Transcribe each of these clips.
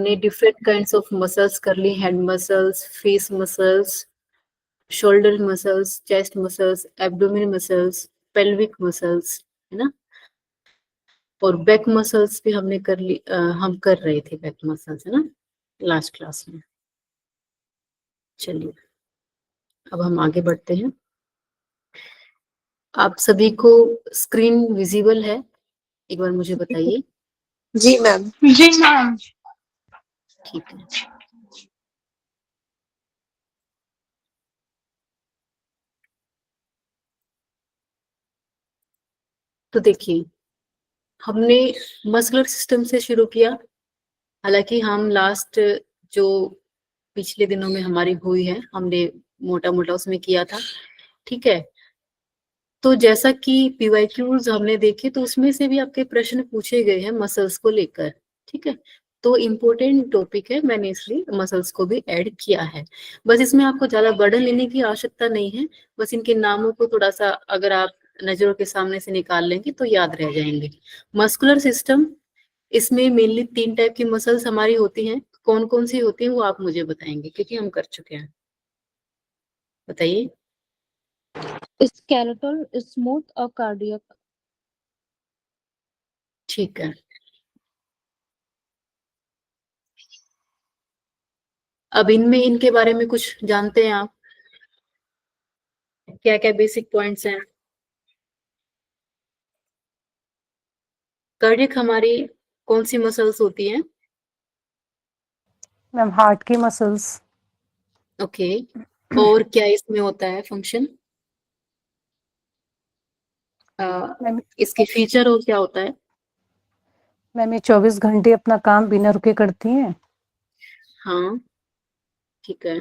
हमने different kinds of muscles कर ली, head muscles, face muscles, shoulder muscles, chest muscles, abdomen muscles, pelvic muscles, है ना। और बैक मसल्स भी हमने कर ली, हम कर रहे थे बैक मसल्स, है ना, लास्ट क्लास में। चलिए अब हम आगे बढ़ते हैं। आप सभी को स्क्रीन विजिबल है? एक बार मुझे बताइए। जी मैम। जी मैम। ठीक है। तो देखिए, हमने मस्कुलर सिस्टम से शुरू किया। हालांकि हम लास्ट जो पिछले दिनों में हमारी हुई है, हमने मोटा मोटा उसमें किया था, ठीक है। तो जैसा कि पीवाईक्यूज हमने देखे, तो उसमें से भी आपके प्रश्न पूछे गए हैं मसल्स को लेकर, ठीक है। तो इम्पोर्टेंट टॉपिक है, मैंने इसलिए मसल्स को भी ऐड किया है। बस इसमें आपको ज्यादा बर्डन लेने की आवश्यकता नहीं है, बस इनके नामों को थोड़ा सा अगर आप नजरों के सामने से निकाल लेंगे तो याद रह जाएंगे। मस्कुलर सिस्टम, इसमें मेनली 3 टाइप की मसल्स हमारी होती हैं। कौन कौन सी होती हैं वो आप मुझे बताएंगे, क्योंकि हम कर चुके हैं। बताइए। स्केलेटल, स्मूथ और कार्डियक। ठीक है। अब इनमें इनके बारे में कुछ जानते हैं आप? क्या क्या बेसिक पॉइंट्स हैं? कार्डियक हमारी कौन सी मसल्स होती हैं? मैम हार्ट की मसल्स। ओके। और क्या इसमें होता है फंक्शन? मैम इसके फीचर और क्या होता है? मैम ये 24 घंटे अपना काम बिना रुके करती हैं। हाँ, ठीक है।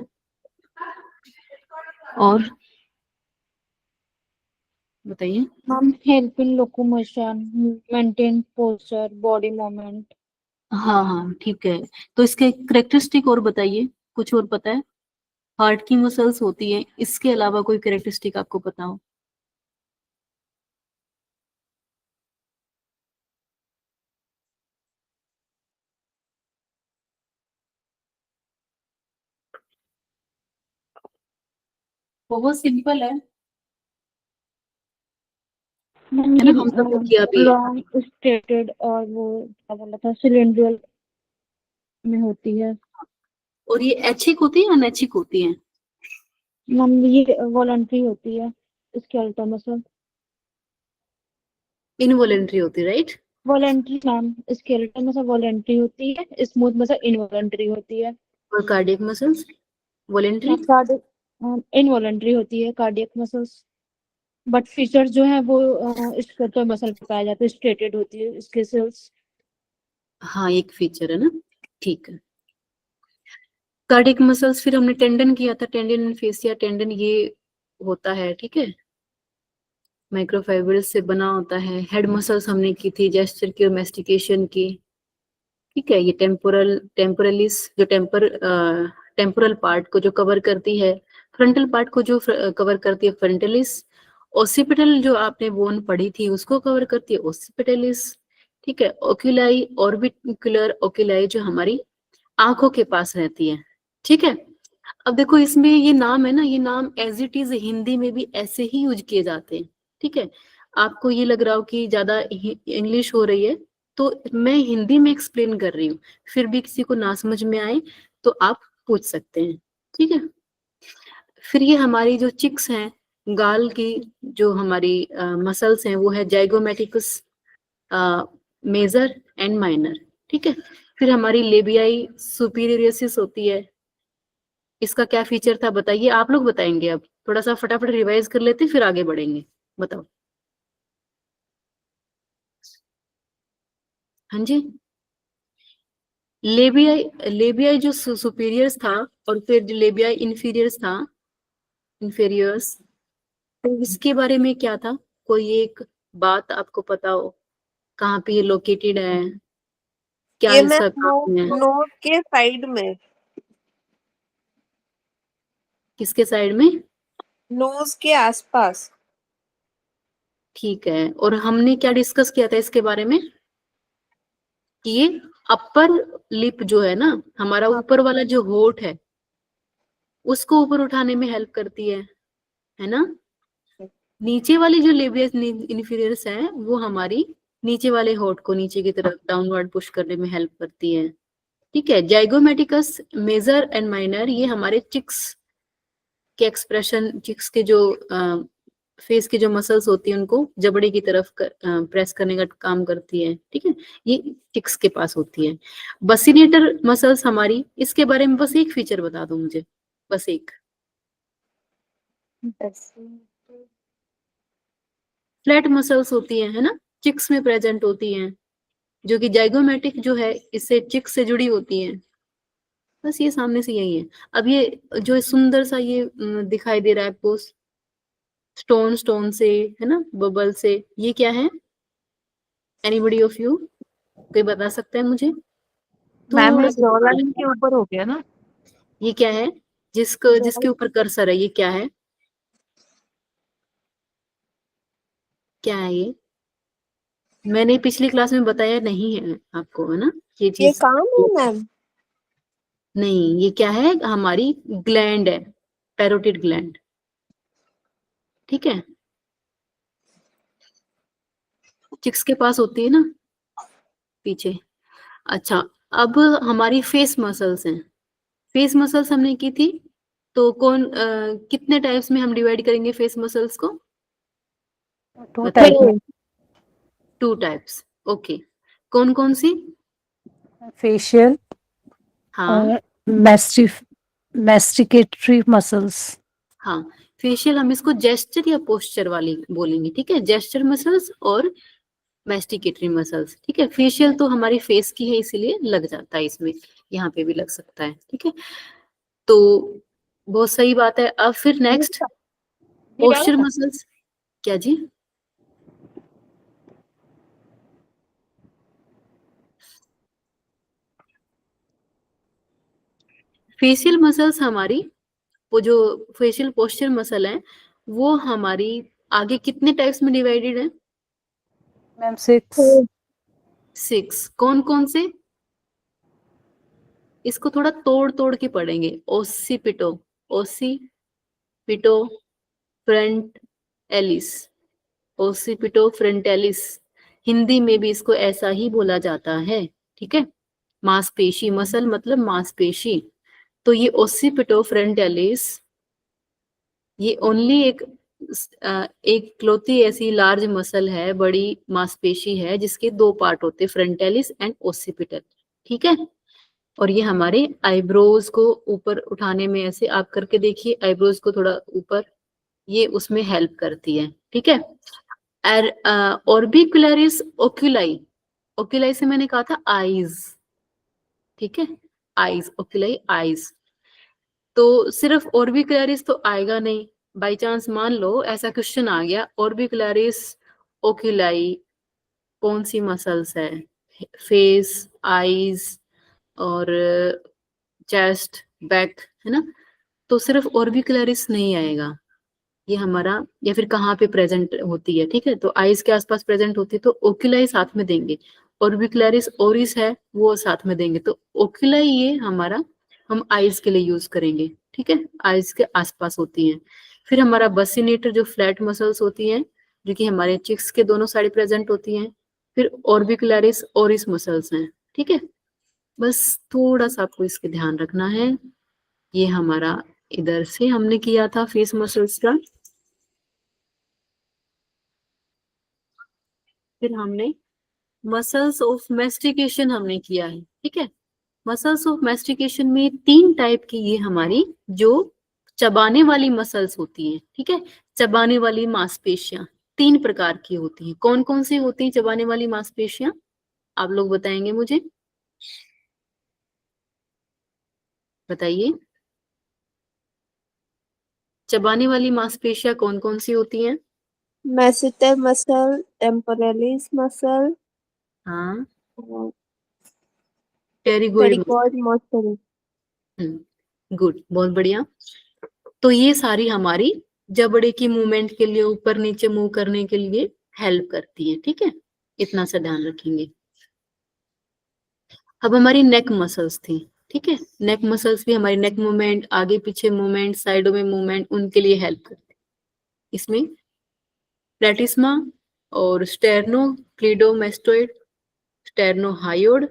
और बताइए। Ma'am help in locomotion, maintain posture, body movement. हाँ हाँ, ठीक है। तो इसके करेक्टरिस्टिक और बताइए, कुछ और पता है? हार्ट की मसल्स होती है, इसके अलावा कोई करेक्टरिस्टिक आपको पता हो? बहुत सिंपल है मैम है ये ना, हम सबको किया भी है। लॉन्ग स्ट्रेटेड और वो क्या बोला था, सिलेंड्रियल में होती है। और ये ऐच्छिक होती है, अनैच्छिक होती है? मैम ये वॉलंटरी होती है, स्केलेटल मसल। इनवॉलेंट्री होती है, right? Voluntary ma'am, skeletal muscle voluntary होती है, स्मूथ मसल इनवॉलंटरी होती है। और cardiac muscles voluntary? Ma'am cardiac involuntary होती है कार्डियक मसल्स। बट फीचर्स जो है वो स्केलेटल मसल पे पाया जाता है, स्ट्रेटेड होती है इसके सेल्स। हाँ, एक फीचर है ना, ठीक है। कार्डियक मसल्स, फिर हमने टेंडन किया था, टेंडन फेसिया टेंडन ये होता है, ठीक है, माइक्रोफाइबर से बना होता है। हेड मसल्स हमने की थी, जेस्चर की और मेस्टिकेशन की, ठीक है। ये टेम्पोरलिस जो टेम्पोरल पार्ट को जो कवर करती है, फ्रंटल पार्ट को जो कवर करती है फ्रंटलिस। ओसिपिटल जो आपने बोन पढ़ी थी उसको कवर करती है ओसिपिटलिस, ठीक है। ओक्यूलाई, ऑर्बिकुलर ओक्यूलाई जो हमारी आंखों के पास रहती है, ठीक है। अब देखो इसमें ये नाम है ना, ये नाम एज इट इज हिंदी में भी ऐसे ही यूज किए जाते हैं, ठीक है। आपको ये लग रहा हो कि ज्यादा इंग्लिश हो रही है, तो मैं हिंदी में एक्सप्लेन कर रही हूँ, फिर भी किसी को ना समझ में आए तो आप पूछ सकते हैं, ठीक है। फिर ये हमारी जो चिक्स हैं, गाल की जो हमारी मसल्स हैं, वो है जाइगोमेटिकस मेजर एंड माइनर, ठीक है। फिर हमारी लेबियाई सुपीरियरियसिस होती है। इसका क्या फीचर था बताइए, आप लोग बताएंगे। अब थोड़ा सा फटाफट रिवाइज कर लेते फिर आगे बढ़ेंगे, बताओ। हाँ जी। लेबियाई, लेबियाई जो सुपीरियर्स था, और फिर जो लेबियाई इन्फीरियर्स था, इन्फीरियर्स, तो इसके बारे में क्या था? कोई एक बात आपको पता हो, कहाँ पे ये लोकेटेड है, क्या ये मैं इसका काम है? नोट के साइड में, किसके साइड में? नोज के आसपास। ठीक है। और हमने क्या डिस्कस किया था इसके बारे में, कि ये अपर लिप जो है ना, हमारा ऊपर वाला जो होठ है, उसको ऊपर उठाने में हेल्प करती है ना। नीचे वाली जो लेबियस इन्फीरियर्स है, वो हमारी नीचे वाले होठ को नीचे की तरफ डाउनवर्ड पुश करने में हेल्प करती है। ठीक है। जाइगोमेटिकस मेजर एंड माइनर, ये हमारे चिक्स के एक्सप्रेशन, चिक्स के जो फेस की जो मसल्स होती है उनको जबड़े की तरफ प्रेस करने का काम करती है। ठीक है, ये चिक्स के पास होती है। बसिनेटर मसल्स हमारी, इसके बारे में बस एक फीचर बता दो मुझे, बस एक। फ्लैट मसल्स होती है ना, चिक्स में प्रेजेंट होती हैं, जो कि जाइगोमेटिक जो है इससे चिक्स से जुड़ी होती है। बस ये सामने से यही है। अब ये जो सुंदर सा ये दिखाई दे रहा है आपको, स्टोन स्टोन से, है ना, बबल से, ये क्या है? एनीबॉडी ऑफ यू, कोई बता सकता है मुझे? मैम थोड़ा ये सा जॉ दिमाग लाइन के लगाओ। ऊपर हो गया ना। ये क्या है? जिसके ऊपर कर्सर है, ये क्या है? क्या है ये? मैंने पिछली क्लास में बताया नहीं है आपको, है ना, ये ये चीज। काम है मैम? नहीं, ये क्या है? हमारी ग्लैंड है, पैरोटिड ग्लैंड। ठीक है, चिक्स के पास होती है ना पीछे। अच्छा, अब हमारी फेस मसल्स हैं। फेस मसल्स हमने की थी, तो कितने टाइप्स में हम डिवाइड करेंगे फेस मसल्स को? 2 बताइए। Type, 2 types. ओके, कौन कौन सी? फेशियल हाँ और मैस्टिकेटरी मसल्स। हाँ, फेशियल हम इसको जेस्चर या पोस्चर वाली बोलेंगे। ठीक है, जेस्चर मसल्स और मैस्टिकेटरी मसल्स। ठीक है, फेशियल तो हमारी फेस की है, इसीलिए लग जाता है इसमें, यहाँ पे भी लग सकता है। ठीक है, तो बहुत सही बात है। अब फिर नेक्स्ट पोस्चर मसल्स। क्या जी? फेशियल मसल्स हमारी, वो जो फेशियल पोस्चर मसल है, वो हमारी आगे कितने टाइप्स में डिवाइडेड है? मैम 6। 6। कौन कौन से? इसको थोड़ा तोड़ तोड़ के पढ़ेंगे। Occipito, occipito frontalis, occipito frontalis, Hindi में भी इसको ऐसा ही बोला जाता है। ठीक है, मांसपेशी, मसल मतलब मांसपेशी। तो ये ओसिपिटो फ्रंटेलिस, ये ओनली एक क्लोती ऐसी लार्ज मसल है, बड़ी मांसपेशी है, जिसके 2 पार्ट होते हैं, फ्रंटेलिस एंड ओसिपिटल। ठीक है, और ये हमारे आईब्रोज को ऊपर उठाने में, ऐसे आप करके देखिए, आईब्रोज को थोड़ा ऊपर, ये उसमें हेल्प करती है। ठीक है, ऑर्बिकुलरिस ओक्यूलाई, ओक्यूलाई से मैंने कहा था आईज। ठीक है, आईज, ओक्यूलाई आईज। तो सिर्फ ऑर्बिकुलरिस तो आएगा नहीं, बाय चांस मान लो ऐसा क्वेश्चन आ गया, ऑर्बिकुलरिस ओक्यूलाई कौन सी मसल्स है? फेस, आईज और चेस्ट, बैक, है ना, तो सिर्फ ऑर्बिकुलरिस नहीं आएगा ये हमारा, या फिर कहाँ पे प्रेजेंट होती है। ठीक है, तो आईज के आसपास प्रेजेंट होती है, तो ओक्यूलाई साथ में देंगे, ऑर्बिकुलरिस ओरिस है वो साथ में देंगे, तो ओक्यूलाई ये हमारा हम आईज के लिए यूज करेंगे। ठीक है, आईज के आसपास होती है। फिर हमारा बसिनेटर जो फ्लैट मसल्स होती हैं, जो कि हमारे चिक्स के दोनों साइड प्रेजेंट होती हैं। फिर ऑर्बिकुलरिस ओरिस मसल्स हैं। ठीक है, बस थोड़ा सा आपको इसके ध्यान रखना है। ये हमारा इधर से हमने किया था फेस मसल्स का। फिर हमने मसल्स ऑफ मैस्टिकेशन हमने किया है। ठीक है, मसल्स ऑफ मैस्टिकेशन में 3 टाइप की ये हमारी जो चबाने वाली मसल्स होती हैं। ठीक है, चबाने वाली मांसपेशियां 3 प्रकार की होती हैं। कौन कौन सी होती हैं चबाने वाली मांसपेशियां? आप लोग बताएंगे मुझे, बताइए। चबाने वाली मांसपेशियां कौन कौन सी होती हैं? मैसेटर मसल, टेम्पोरलिस मसल, हाँ, टेरिगोइड टेरिकॉइड मसल। गुड, बहुत बढ़िया। तो ये सारी हमारी जबड़े की मूवमेंट के लिए, ऊपर नीचे मूव करने के लिए हेल्प करती है। ठीक है, इतना सा ध्यान रखेंगे। अब हमारी नेक मसल्स थी, ठीक है। नेक मसल्स भी हमारी नेक मूवमेंट, आगे पीछे मूवमेंट, साइडों में मूवमेंट, उनके लिए हेल्प करती है। इसमें प्लेटिस्मा और स्टेर्नोक्लीडोमेस्टोइड, स्टेर्नोहायोड,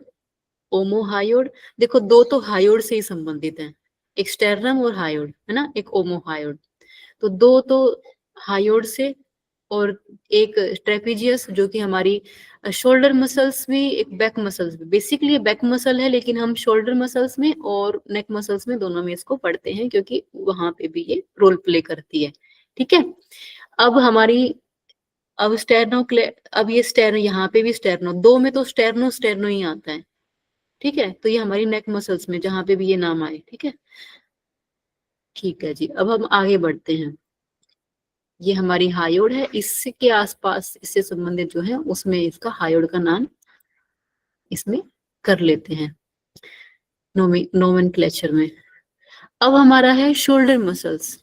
ओमोहायोड। देखो दो तो हायोड से ही संबंधित हैं, एक स्टेर्नम और हायोड है ना, एक ओमोहायोड। तो दो तो हायोड से, और एक ट्रेपीजियस जो कि हमारी शोल्डर मसल्स भी, एक बैक मसल्स भी। बेसिकली ये बैक मसल है, लेकिन हम शोल्डर मसल्स में और नेक मसल्स में दोनों में इसको पढ़ते हैं, क्योंकि वहां पे भी ये रोल प्ले करती है, ठीक है। अब हमारी, अब स्टेर्नो, अब ये स्टेर्नो, यहाँ पे भी स्टेर्नो, दो में तो स्टेर्नो स्टेर्नो ही आता है, ठीक है। तो ये हमारी नेक मसल्स में जहां पे भी ये नाम आए, ठीक है। ठीक है जी, अब हम आगे बढ़ते हैं। ये हमारी हायोड है, इसके आसपास इससे संबंधित जो है उसमें इसका हायोड का नाम इसमें कर लेते हैं नोमेनक्लेचर में। अब हमारा है शोल्डर मसल्स।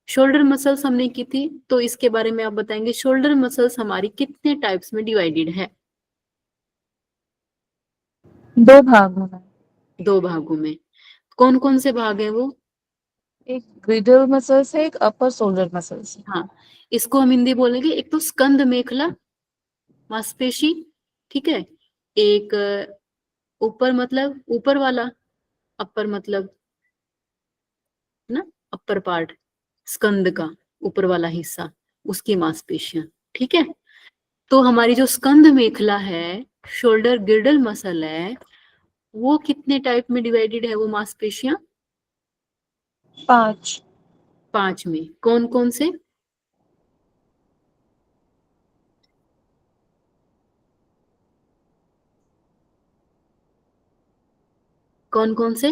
शोल्डर मसल्स हमने की थी, तो इसके बारे में आप बताएंगे शोल्डर मसल्स हमारी कितने टाइप्स में डिवाइडेड है? 2 भागों में। 2 भागों में। कौन कौन से भाग हैं वो? एक ग्रिडल मसल्स है, एक अपर शोल्डर मसल्स है। हाँ, इसको हम हिंदी बोलेंगे, एक तो स्कंद मेखला मांसपेशी, ठीक है। एक ऊपर मतलब ऊपर वाला, अपर मतलब है ना, अपर पार्ट स्कंद का ऊपर वाला हिस्सा, उसकी मांसपेशियां, ठीक है। तो हमारी जो स्कंद मेखला है, शोल्डर गिर्डल मसल है, वो कितने टाइप में डिवाइडेड है वो मांसपेशियां? 5। 5 में। कौन कौन से? कौन कौन से?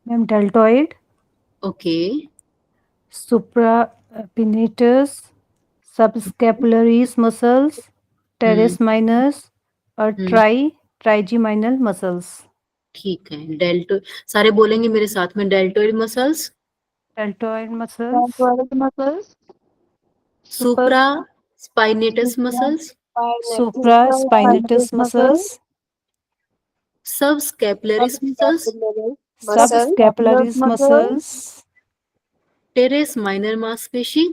Ma'am deltoid, okay, supraspinatus, subscapularis muscles, teres minor और ट्राइजीमाइनल मसल्स। ठीक है। डेल्टो, सारे बोलेंगे मेरे साथ में, deltoid muscles, deltoid muscles, muscles, सुप्रा स्पाइनेटस मसल्स, सुप्रास्पाइनेटस मसल्स, सब scapularis muscles, सबस्कैपुलरीज muscles, teres minor मांसपेशी,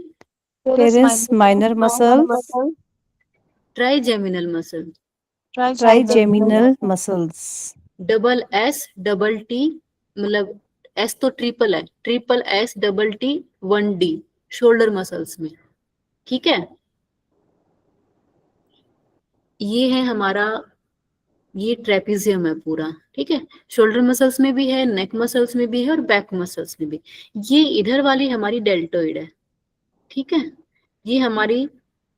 teres minor muscles, trigeminal muscle, trigeminal muscles. Double S double T, मतलब एस तो ट्रिपल है, triple S double T 1D, shoulder muscles में, ठीक है। ये है हमारा, ये ट्रेपीजियम है पूरा, ठीक है। शोल्डर मसल्स में भी है, नेक मसल्स में भी है, और बैक मसल्स में भी। ये इधर वाली हमारी डेल्टोइड है, ठीक है। ये हमारी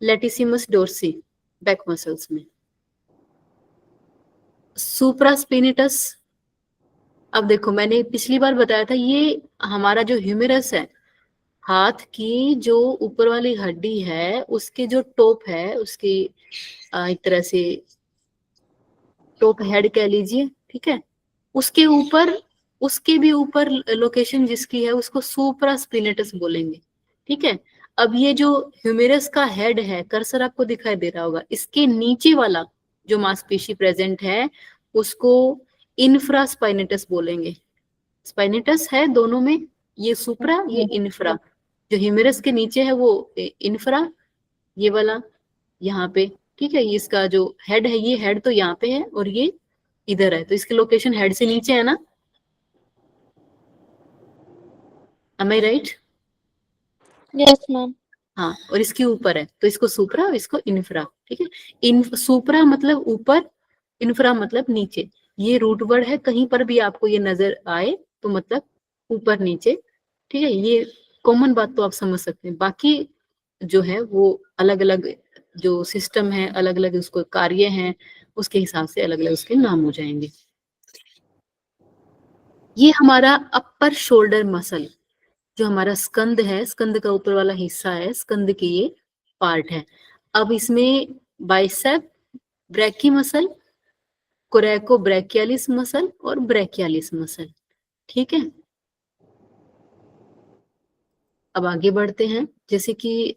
लेटिसिमस डोर्सी, बैक मसल्स में। सुप्रास्पिनिटस, अब देखो मैंने पिछली बार बताया था, ये हमारा जो ह्यूमेरस है, हाथ की जो ऊपर वाली हड्डी है, उसके जो टॉप है, उसकी एक तरह से टॉप हेड कह लीजिए, ठीक है। उसके ऊपर, उसके भी ऊपर लोकेशन जिसकी है, उसको सुप्रास्पिनेटस बोलेंगे, ठीक है। अब ये जो ह्यूमेरस का हेड है, कर्सर आपको दिखाई दे रहा होगा, इसके नीचे वाला जो मांसपेशी प्रेजेंट है, उसको इंफ्रास्पाइनेटस बोलेंगे। स्पाइनेटस है दोनों में, ये सुप्रा, ये इंफ्रा। जो ह्यूमेरस के नीचे है वो इंफ्रा, ये वाला यहाँ पे, ठीक है। ये इसका जो हेड है, ये हेड तो यहाँ पे है, और ये इधर है, तो इसकी लोकेशन हेड से नीचे है ना, am I right? Yes ma'am. हाँ, और इसके ऊपर है, तो इसको सुप्रा और इसको इंफ्रा, ठीक है। सुप्रा मतलब ऊपर, इंफ्रा मतलब नीचे। ये रूट वर्ड है, कहीं पर भी आपको ये नजर आए तो मतलब ऊपर नीचे, ठीक है। ये कॉमन बात तो आप समझ सकते हैं, बाकी जो है वो अलग अलग जो सिस्टम है, अलग अलग उसको कार्य हैं, उसके हिसाब से अलग अलग उसके नाम हो जाएंगे। ये हमारा अपर शोल्डर मसल, जो हमारा स्कंद है, स्कंद का ऊपर वाला हिस्सा है, स्कंद की ये पार्ट है। अब इसमें bicep, brachy muscle, कोरेको brachialis muscle और ब्रैकियालिस मसल, ठीक है। अब आगे बढ़ते हैं, जैसे कि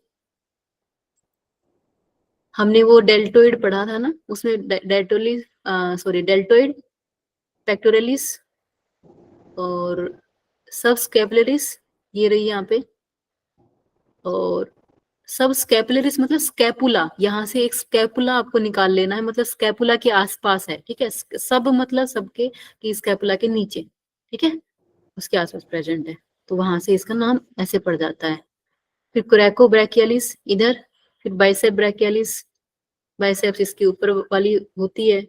हमने वो डेल्टोइड पढ़ा था ना, उसमें डेल्टोलिस सॉरी डेल्टोइड, पेक्टोरलिस और सब स्कैपुलरिस, ये रही यहाँ पे, और सब स्कैपुलरिस मतलब स्कैपुला, यहाँ से एक स्कैपुला आपको निकाल लेना है, मतलब स्कैपुला के आसपास है, ठीक है। सब मतलब सबके कि स्कैपुला के नीचे, ठीक है, उसके आसपास प्रेजेंट है, तो वहां से इसका नाम ऐसे पड़ जाता है। फिर कोरेको ब्रैकियलिस इधर, फिर बाइसेप ब्रैकियलिस, बाइसेप्स इसके ऊपर वाली होती है,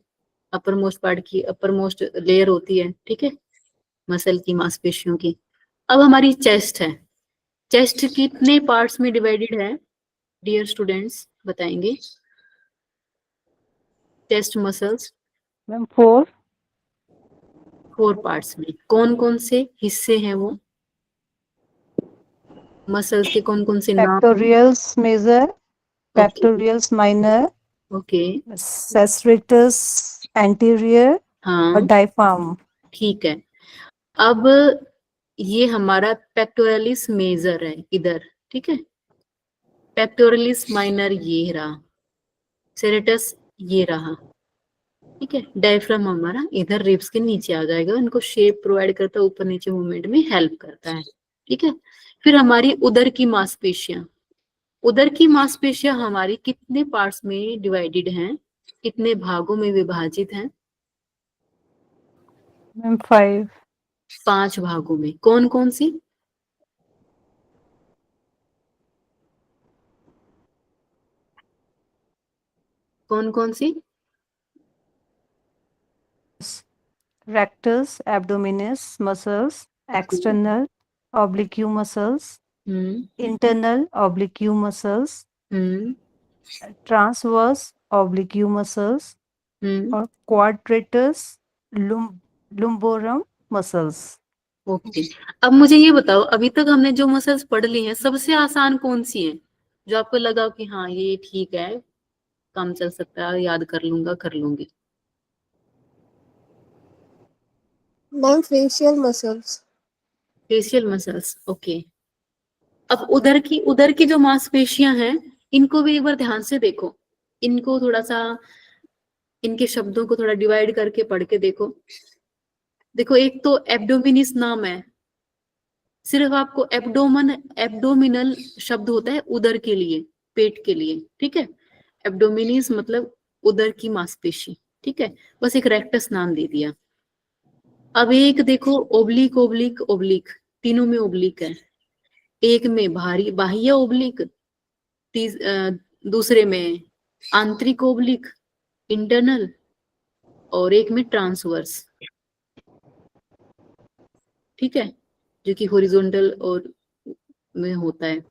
अपर मोस्ट पार्ट की अपर मोस्ट लेयर होती है, ठीक है, मसल की, मांसपेशियों की। अब हमारी चेस्ट है, चेस्ट कितने पार्ट्स में डिवाइडेड है डियर स्टूडेंट्स, बताएंगे? चेस्ट मसल्स मैम 4 4 पार्ट्स में, कौन कौन से हिस्से हैं वो मसल्स के, कौन कौन से नाम? pectorials major, okay pectorials minor, okay, serratus anterior और हाँ diaphragm। ठीक है। अब ये हमारा पेक्टोरलिस मेजर है इधर, ठीक है, पेक्टोरलिस माइनर ये रहा, सेरेटस ये रहा, ठीक है, डायफ्राम हमारा इधर रिब्स के नीचे आ जाएगा, इनको शेप प्रोवाइड करता है, ऊपर नीचे मूवमेंट में हेल्प करता है, ठीक है। फिर हमारी उदर की मांसपेशियां, उदर की मांसपेशियां हमारी कितने पार्ट्स में डिवाइडेड हैं, कितने भागों में विभाजित हैं? मैम 5 5 भागों में, कौन कौन सी? कौन कौन सी? rectus abdominis muscles, external oblique muscles, internal oblique muscles, हम्म transverse oblique muscles और quadratus lumborum muscles। ओके। अब मुझे ये बताओ, अभी तक हमने जो मसल्स पढ़ ली हैं, सबसे आसान कौन सी है, जो आपको लगा कि हाँ ये ठीक है, काम चल सकता है, याद कर लूंगा, कर लूंगी? Ma'am facial muscles. Facial muscles, okay. अब उधर की जो मांसपेशियां हैं, इनको भी एक बार ध्यान से देखो, इनको थोड़ा सा, इनके शब्दों को थोड़ा डिवाइड करके पढ़ के देखो। देखो, एक तो एब्डोमिनिस नाम है, सिर्फ आपको एब्डोमिनल शब्द होता है उदर के लिए, पेट के लिए, ठीक है। एब्डोमिनिस मतलब उदर की मांसपेशी, ठीक है, बस एक रेक्टस नाम दे दिया। अब एक देखो, ओब्लिक ओब्लिक ओब्लिक, तीनों में ओब्लिक है, एक में भारी बाह्य ओब्लिक, दूसरे में आंतरिक ओब्लिक इंटरनल, और एक में ट्रांसवर्स, ठीक है, जो कि हॉरिजॉन्टल और में होता है।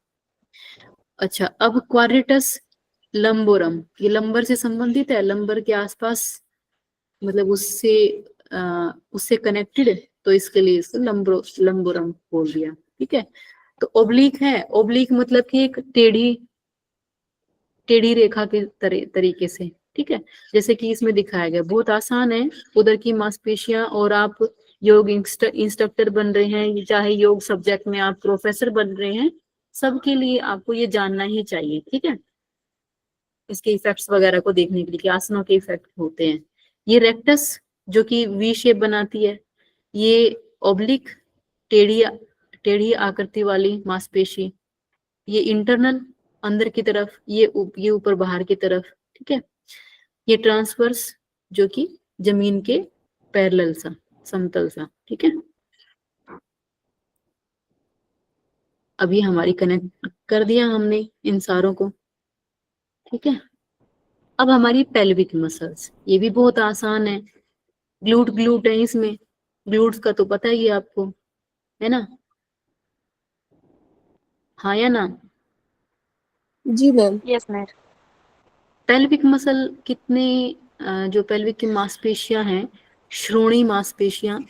अच्छा, अब क्वाड्रेटस लंबोरम, ये लंबर से संबंधित है, लंबर के आसपास, मतलब उससे कनेक्टेड, तो इसके लिए इसको लंबोरम बोल दिया, ठीक है। तो ओब्लिक है, ओब्लिक मतलब कि एक टेढ़ी रेखा के तरीके से, ठीक है, जैसे कि इसमें दिखाया गया, बहुत आसान है। उधर की मांसपेशियां, और आप योग इंस्ट्रक्टर बन रहे हैं, चाहे योग सब्जेक्ट में आप प्रोफेसर बन रहे हैं, सबके लिए आपको ये जानना ही चाहिए, ठीक है, इसके इफेक्ट्स वगैरह को देखने के लिए कि आसनों के इफेक्ट होते हैं। ये रेक्टस जो कि वी शेप बनाती है, ये ओब्लिक टेढ़ी टेढ़ी आकृति वाली मांसपेशी, ये इंटरनल अंदर की तरफ, ये ऊपर बाहर की तरफ, ठीक है। ये ट्रांसवर्स जो कि जमीन के पैरेलल सा, समतल सा, ठीक है। अभी हमारी कनेक्ट कर दिया हमने इन सारों को, ठीक है। अब हमारी पेल्विक मसल्स, ये भी बहुत आसान है, ग्लूट है इसमें, ग्लूट्स का तो पता ही है आपको, है ना, हाँ या ना? जी ma'am. Yes ma'am. Pelvic muscle कितने, जो पेल्विक की मांसपेशियां हैं, श्रोणी मांसपेशियां,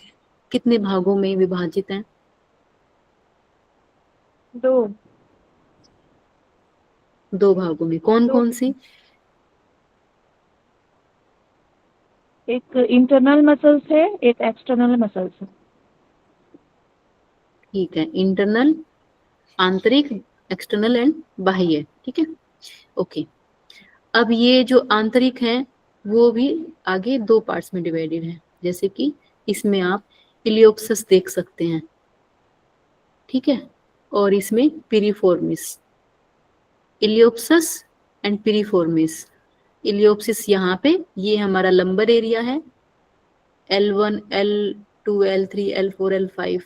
कितने भागों में विभाजित हैं? 2 2 भागों में, कौन कौन सी? एक इंटरनल मसल्स है, एक एक्सटर्नल मसल्स है। ठीक है, इंटरनल, आंतरिक, एक्सटर्नल एंड बाह्य, ठीक है, ओके। अब ये जो आंतरिक है, वो भी आगे दो पार्ट्स में डिवाइडेड है। जैसे कि इसमें आप इलियोप्सिस देख सकते हैं, ठीक है, और इसमें पिरिफॉर्मिस, इलियोप्सिस एंड पिरिफॉर्मिस। इलियोप्सिस यहाँ पे, ये हमारा लंबर एरिया है, L1, L2, L3, L4, L5,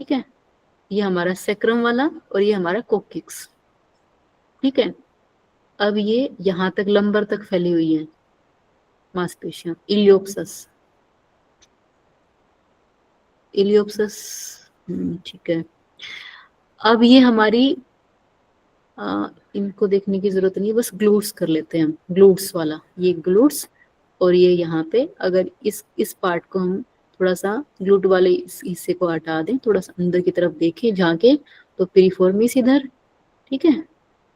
ठीक है, ये हमारा सेक्रम वाला और ये हमारा कोक्सिक्स, ठीक है। अब ये यहाँ तक लंबर तक फैली हुई है मांसपेशियां, इलियोप्सिस, इलियोप्सिस, ठीक है। अब ये हमारी इनको देखने की जरूरत नहीं है, बस ग्लूट्स कर लेते हैं हम, ग्लूट्स वाला, ये ग्लूट्स, और ये यहाँ पे अगर इस पार्ट को हम थोड़ा सा ग्लूट वाले इस हिस्से को हटा दें, थोड़ा सा अंदर की तरफ देखें झांके, तो पिरिफॉर्मिस इधर, ठीक है,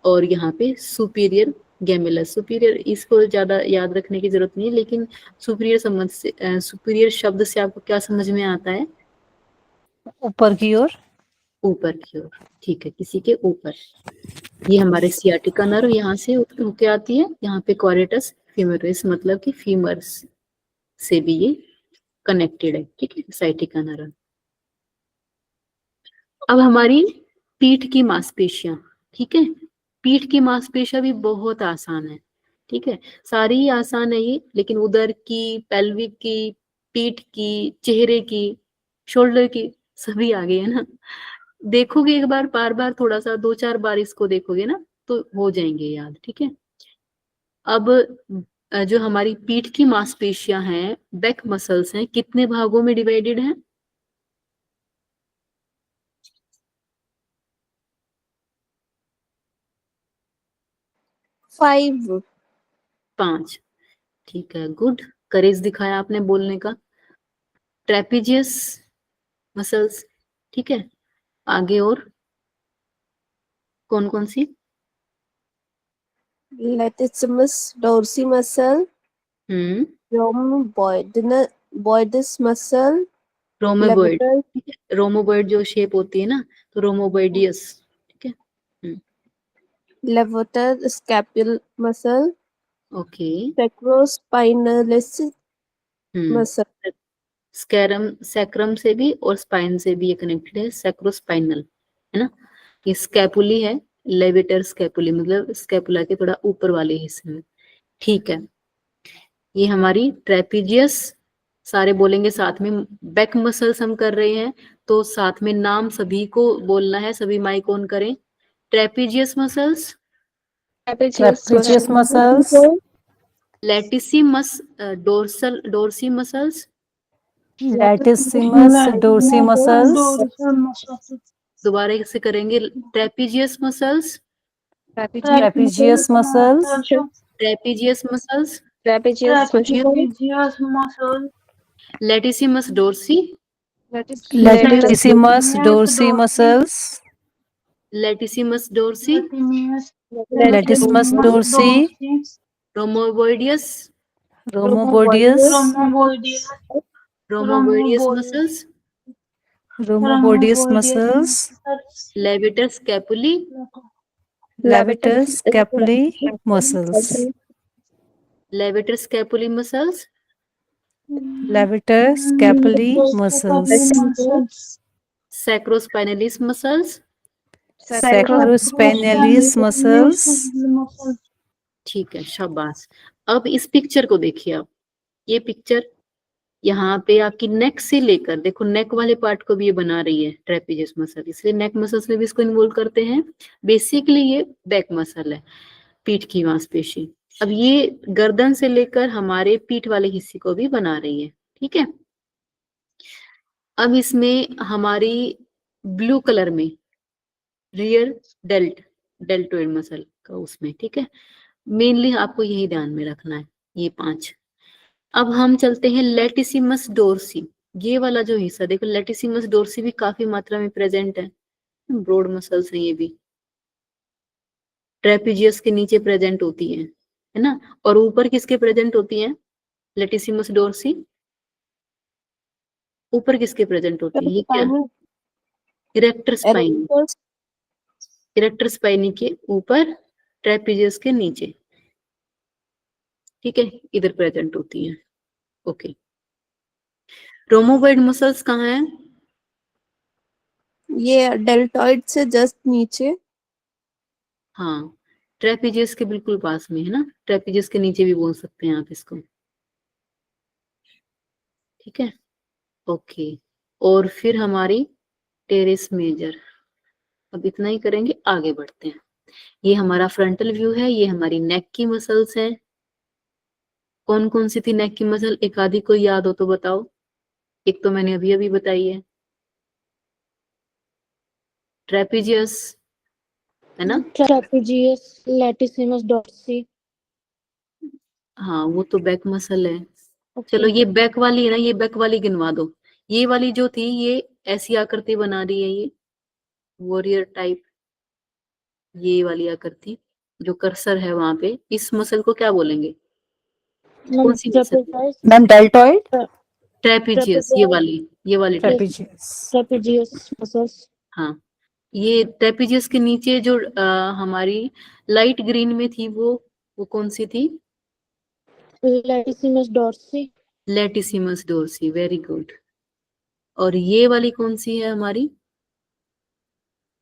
और यहाँ पे सुपीरियर गैमेलस, सुपीरियर इसको ज्यादा याद रखने की जरूरत नहीं है, लेकिन सुपीरियर संबंध से, सुपीरियर शब्द से आपको क्या समझ में आता है? ऊपर की ओर। ऊपर की ओर, ठीक है, किसी के ऊपर। ये हमारे सियाटिका नर्व यहाँ से होके आती है, यहाँ पे क्वारेटस फीमोरिस, मतलब कि फीमर्स से भी ये कनेक्टेड है, ठीक है, साइटिका नर्व। अब हमारी पीठ की मांसपेशियां, ठीक है, पीठ की मांसपेशियां भी बहुत आसान है, ठीक है, सारी ही आसान है ये, लेकिन उदर की, पेल्विक की, पीठ की, चेहरे की, शोल्डर की, सभी आ गई है ना। देखोगे एक बार, बार बार थोड़ा सा 2-4 बार इसको देखोगे ना, तो हो जाएंगे याद, ठीक है। अब जो हमारी पीठ की मांसपेशियां हैं, बैक मसल्स हैं, कितने भागों में डिवाइडेड हैं? 5. 5, ठीक है, गुड, करेज दिखाया आपने बोलने का। ट्रेपीजियस मसल्स, ठीक है, आगे और कौन कौन सी? Latissimus dorsi muscle, rhomboidus muscle, रोमोबॉइड, levator, ठीक है, रोमोबॉइड जो शेप होती है ना, तो रोमोबॉइडियस, ठीक है, levator scapula muscle, okay, sacrospinalis muscle, sacrum से भी और स्पाइन से भी ये कनेक्टेड है, सैक्रोस्पाइनल, है ना। ये स्कैपुली है, लेविटर स्कैपुली, मतलब स्कैपुला के थोड़ा ऊपर वाले हिस्से में, ठीक है। ये हमारी ट्रेपीजियस, सारे बोलेंगे साथ में, बैक मसल्स हम कर रहे हैं, तो साथ में नाम सभी को बोलना है, सभी माइक ऑन करें। Trapezius muscles, trapezius muscles, latissimus dorsi muscles, latissimus dorsi muscles, दोबारा से करेंगे, trapezius muscles, trapezius muscles, trapezius muscles, trapezius muscle, latissimus dorsi, latissimus dorsi muscles, latissimus dorsi, latissimus dorsi, rhomboideus, rhomboideus, rhomboideus muscles, rhomboideus muscles, levator scapulae, levator scapulae muscles, levator scapulae muscles, levator scapulae muscles, sacrospinalis muscles, sacrospinalis muscles. ठीक है, शाबाश। अब इस picture को देखिए आप, ये picture यहाँ पे आपकी नेक से लेकर, देखो नेक वाले पार्ट को भी ये बना रही है ट्रेपीजियस मसल, इसलिए नेक मसल्स में भी इसको इन्वॉल्व करते हैं। बेसिकली ये बैक मसल है, पीठ की मांसपेशी। अब ये गर्दन से लेकर हमारे पीठ वाले हिस्से को भी बना रही है, ठीक है। अब इसमें हमारी ब्लू कलर में रियर डेल्टोइड मसल का उसमें, ठीक है, मेनली आपको यही ध्यान में रखना है, ये 5। अब हम चलते हैं लैटिसिमस डोर्सी, ये वाला जो हिस्सा देखो, लैटिसिमस डोर्सी भी काफी मात्रा में प्रेजेंट है, ब्रॉड मसल्स हैं ये भी, ट्रेपीजियस के नीचे प्रेजेंट होती है ना, और ऊपर किसके प्रेजेंट होती है लैटिसिमस डोर्सी? ऊपर किसके प्रेजेंट होती है? ये क्या? इरेक्टर स्पाइन, इरेक्टर स्पाइनी के ऊपर, ट्रेपीजियस के नीचे, ठीक है, इधर प्रेजेंट होती हैं। ओके, रोमोबॉइड मसल्स कहाँ हैं? ये डेल्टॉइड से जस्ट नीचे। हाँ, ट्रेपीजियस के बिल्कुल पास में है ना, ट्रेपीजियस के नीचे भी बोल सकते हैं आप इसको। ठीक है, ओके। और फिर हमारी टेरेस मेजर, अब इतना ही करेंगे, आगे बढ़ते हैं। ये हमारा फ्रंटल व्यू है, ये हमारी नेक की मसल्स है। कौन कौन सी थी नेक की मसल, एक आधी कोई याद हो तो बताओ। एक तो मैंने अभी अभी बताई है, ट्रेपीजियस, है ना? Trapezius, latissimus dorsi. हाँ, वो तो बैक मसल है। ओके। चलो, ये बैक वाली है ना, ये बैक वाली गिनवा दो। ये वाली जो थी, ये ऐसी आकृति बना रही है, ये वॉरियर टाइप, ये वाली आकृति जो कर्सर है वहां पे, इस मसल को क्या बोलेंगे? कौन सी मसल? मैम डेल्टॉइड, ट्रेपीजियस, ये वाली ट्रेपेजियस। Trapezius muscles. हाँ, ये ट्रेपीजियस के नीचे जो हमारी लाइट ग्रीन में थी, वो कौन सी थी? Latissimus dorsi. Latissimus dorsi, very good. और ये वाली कौन सी है हमारी?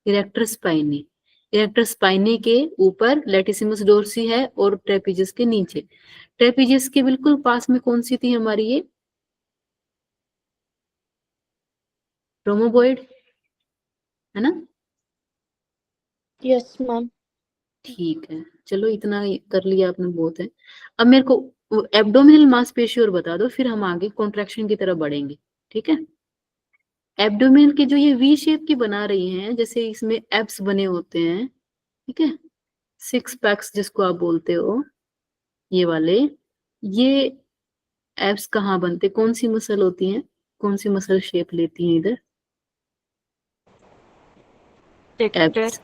Erector spiny. इरेक्टर स्पाइनी के ऊपर लैटिसिमस डोर्सी है और ट्रेपीजियस के नीचे। ट्रेपीजियस के बिल्कुल पास में कौन सी थी हमारी? ये रोमोबॉइड, है ना? Yes ma'am. ठीक है, चलो इतना कर लिया आपने, बहुत है। अब मेरे को एब्डोमिनल मांसपेशी और बता दो, फिर हम आगे कॉन्ट्रैक्शन की तरफ बढ़ेंगे। ठीक है, एब्डोमिनल की जो ये वी शेप की बना रही हैं, जैसे इसमें एब्स बने होते हैं, ठीक है, सिक्स पैक्स जिसको आप बोलते हो, ये वाले, ये एब्स कहाँ बनते, कौन सी मसल होती हैं, कौन सी मसल शेप लेती हैं इधर abs?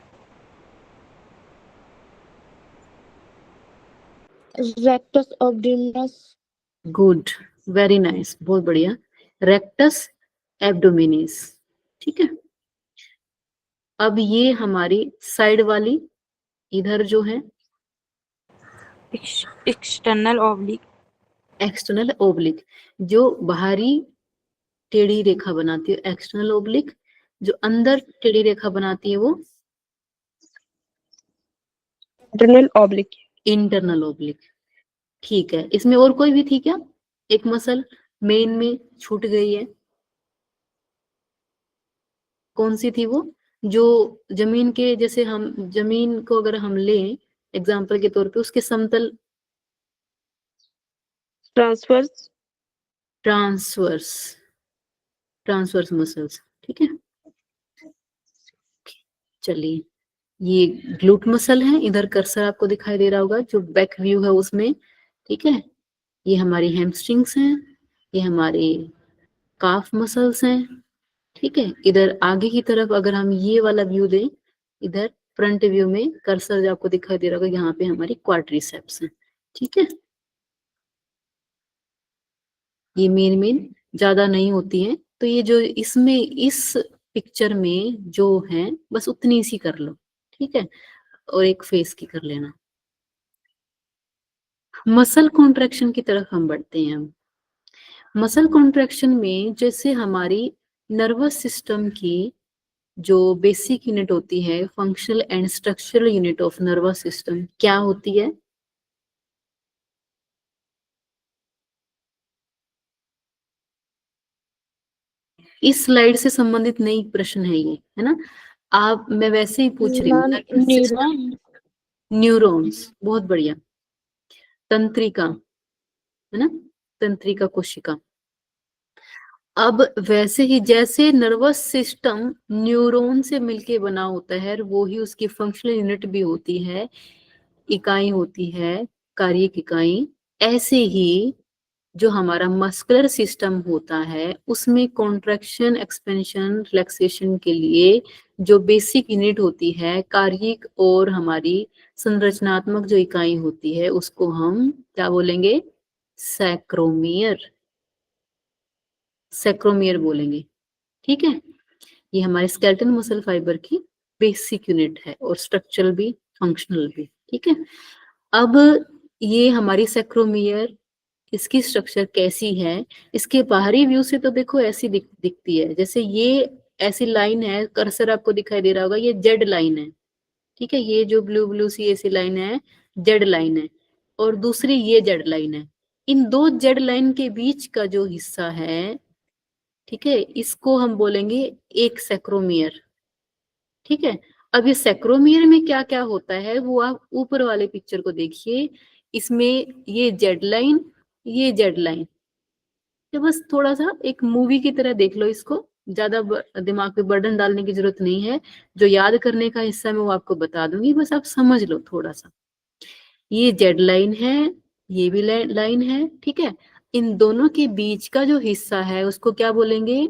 Rectus abdominis. Good, very nice, बहुत बढ़िया, रेक्टस एब्डोमिनिस। ठीक है, अब ये हमारी साइड वाली इधर जो है एक्सटर्नल ऑब्लिक। एक्सटर्नल ओब्लिक, जो बाहरी टेढ़ी रेखा बनाती है एक्सटर्नल ओब्लिक, जो अंदर टेढ़ी रेखा बनाती है वो इंटरनल ऑब्लिक। Internal oblique. ठीक है, इसमें और कोई भी थी क्या? एक मसल मेन में छूट गई है, कौन सी थी वो? जो जमीन के, जैसे हम जमीन को अगर हम लें एग्जाम्पल के तौर पे, उसके समतल, ट्रांसवर्स। Transverse, transverse muscles. ठीक है, चलिए, ये ग्लूट मसल है, इधर कर्सर आपको दिखाई दे रहा होगा जो बैक व्यू है उसमें। ठीक है, ये हमारी हैमस्ट्रिंग्स हैं, ये हमारे काफ मसल्स हैं। ठीक है, इधर आगे की तरफ अगर हम ये वाला व्यू दें, इधर फ्रंट व्यू में कर्सर जो आपको दिखाई दे रहा होगा, यहाँ पे हमारी क्वाड्रिसेप्स है। ठीक है, ये मेन ज्यादा नहीं होती है, तो ये जो इसमें इस पिक्चर में जो है बस उतनी सी कर लो। ठीक है, और एक फेस की कर लेना। मसल कॉन्ट्रैक्शन की तरफ हम बढ़ते हैं। हम मसल कॉन्ट्रैक्शन में जैसे हमारी नर्वस सिस्टम की जो बेसिक यूनिट होती है, functional and structural unit of nervous system क्या होती है? इस स्लाइड से संबंधित नई प्रश्न है ये, है ना? आप, मैं वैसे ही पूछ रही हूँ। न्यूरॉन। न्यूरॉन्स, बहुत बढ़िया। तंत्रिका, है ना, तंत्रिका कोशिका। अब वैसे ही जैसे नर्वस सिस्टम न्यूरॉन से मिलके बना होता है, वो ही उसकी फंक्शनल यूनिट भी होती है, इकाई होती है, कार्यिक इकाई। ऐसे ही जो हमारा मस्कुलर सिस्टम होता है, उसमें कॉन्ट्रैक्शन, एक्सपेंशन, रिलैक्सेशन के लिए जो बेसिक यूनिट होती है, कार्यिक और हमारी संरचनात्मक जो इकाई होती है, उसको हम क्या बोलेंगे? सैक्रोमियर, सैक्रोमियर बोलेंगे। ठीक है, ये हमारे स्केलेटल मसल फाइबर की बेसिक यूनिट है और स्ट्रक्चरल भी, फंक्शनल भी। ठीक है, अब ये हमारी सेक्रोमियर, इसकी स्ट्रक्चर कैसी है, इसके बाहरी व्यू से तो देखो ऐसी दिखती है, जैसे ये ऐसी लाइन है, कर्सर आपको दिखाई दे रहा होगा, ये जेड लाइन है, ठीक है, ये जो ब्लू ब्लू सी ऐसी लाइन है जेड लाइन है, और दूसरी ये जेड लाइन है। इन दो जेड लाइन के बीच का जो हिस्सा है, ठीक है, इसको हम बोलेंगे एक सेक्रोमियर, ठीक है। अब ये सेक्रोमियर में क्या क्या होता है वो आप ऊपर वाले पिक्चर को देखिए, इसमें ये जेड लाइन, ये जेड लाइन, तो बस थोड़ा सा एक मूवी की तरह देख लो इसको, ज्यादा दिमाग पे बर्डन डालने की जरूरत नहीं है, जो याद करने का हिस्सा मैं वो आपको बता दूंगी, बस आप समझ लो थोड़ा सा। ये जेड लाइन है, ये भी लाइन है, ठीक है। इन दोनों के बीच का जो हिस्सा है उसको क्या बोलेंगे,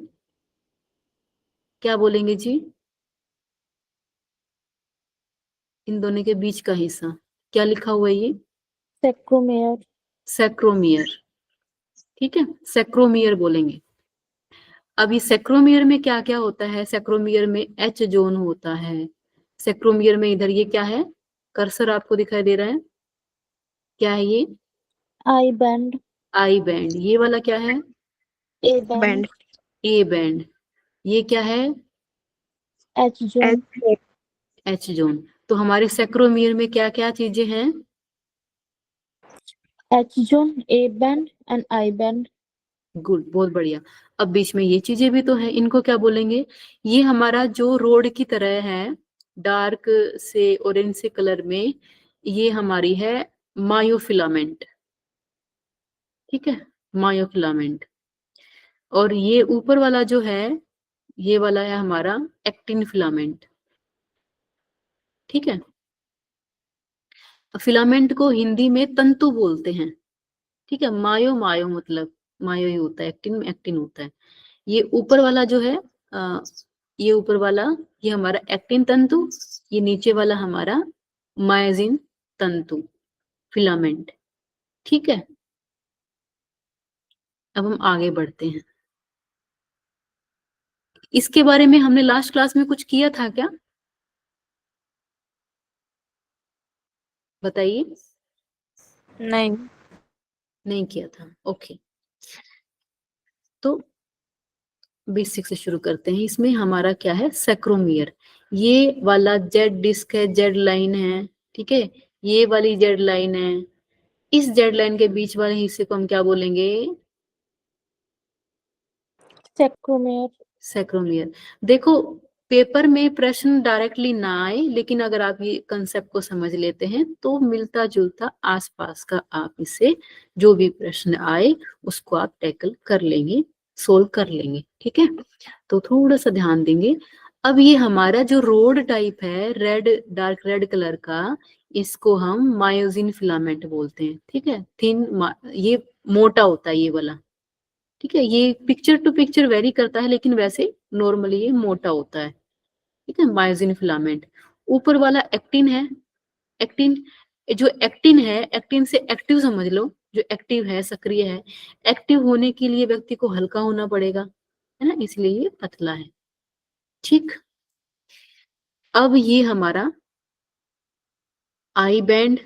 क्या बोलेंगे जी? इन दोनों के बीच का हिस्सा क्या लिखा हुआ है? ये सेक्रोमियर। सेक्रोमियर, ठीक है, सेक्रोमियर बोलेंगे। अब ये सेक्रोमियर में क्या क्या होता है, सेक्रोमियर में एच जोन होता है, सेक्रोमियर में इधर ये क्या है, कर्सर आपको दिखाई दे रहा है, क्या है ये? I band. I band. ये वाला क्या है? A band. A band. ये क्या है? H zone. H zone. तो हमारे सेक्रोमियर में क्या क्या चीजें हैं? H zone, A band and I band. Good, बहुत बढ़िया। अब बीच में ये चीजें भी तो हैं, इनको क्या बोलेंगे? ये हमारा जो रोड की तरह है, डार्क से ऑरेंज से कलर में, ये हमारी है मायोफिलामेंट, ठीक है, मायोफिलामेंट। और ये ऊपर वाला जो है, ये वाला है हमारा एक्टिन फिलामेंट, ठीक है। फिलामेंट को हिंदी में तंतु बोलते हैं, ठीक है। मायो मायो मतलब मायो ही होता है, एक्टिन में एक्टिन होता है। ये ऊपर वाला जो है ये ऊपर वाला, ये हमारा एक्टिन तंतु, ये नीचे वाला हमारा मायोसिन तंतु, फिलामेंट, ठीक है। अब हम आगे बढ़ते हैं। इसके बारे में हमने लास्ट क्लास में कुछ किया था क्या, बताइए? नहीं। नहीं किया था, ओके। तो बेसिक से शुरू करते हैं। इसमें हमारा क्या है, सेक्रोमियर, ये वाला जेड डिस्क है, जेड लाइन है, ठीक है, ये वाली जेड लाइन है, इस जेड लाइन के बीच वाले हिस्से को हम क्या बोलेंगे? सेक्रोमियर। सेक्रोमियर। देखो, पेपर में प्रश्न डायरेक्टली ना आए, लेकिन अगर आप ये कंसेप्ट को समझ लेते हैं तो मिलता जुलता आसपास का आप इससे जो भी प्रश्न आए उसको आप टैकल कर लेंगे, सोल्व कर लेंगे, ठीक है। तो थोड़ा सा ध्यान देंगे। अब ये हमारा जो रोड टाइप है, रेड, डार्क रेड कलर का, इसको हम मायोसिन फिलामेंट बोलते हैं, ठीक है। ये मोटा होता है ये वाला, ठीक है। ये पिक्चर टू पिक्चर वेरी करता है, लेकिन वैसे नॉर्मली ये मोटा होता है, ठीक है, मायोसिन फिलामेंट। ऊपर वाला एक्टिन है, एक्टिन, जो एक्टिन है, एक्टिन से एक्टिव समझ लो, जो एक्टिव है, सक्रिय है। एक्टिव होने के लिए व्यक्ति को हल्का होना पड़ेगा, है ना, इसलिए ये पतला है, ठीक। अब ये हमारा आई बैंड,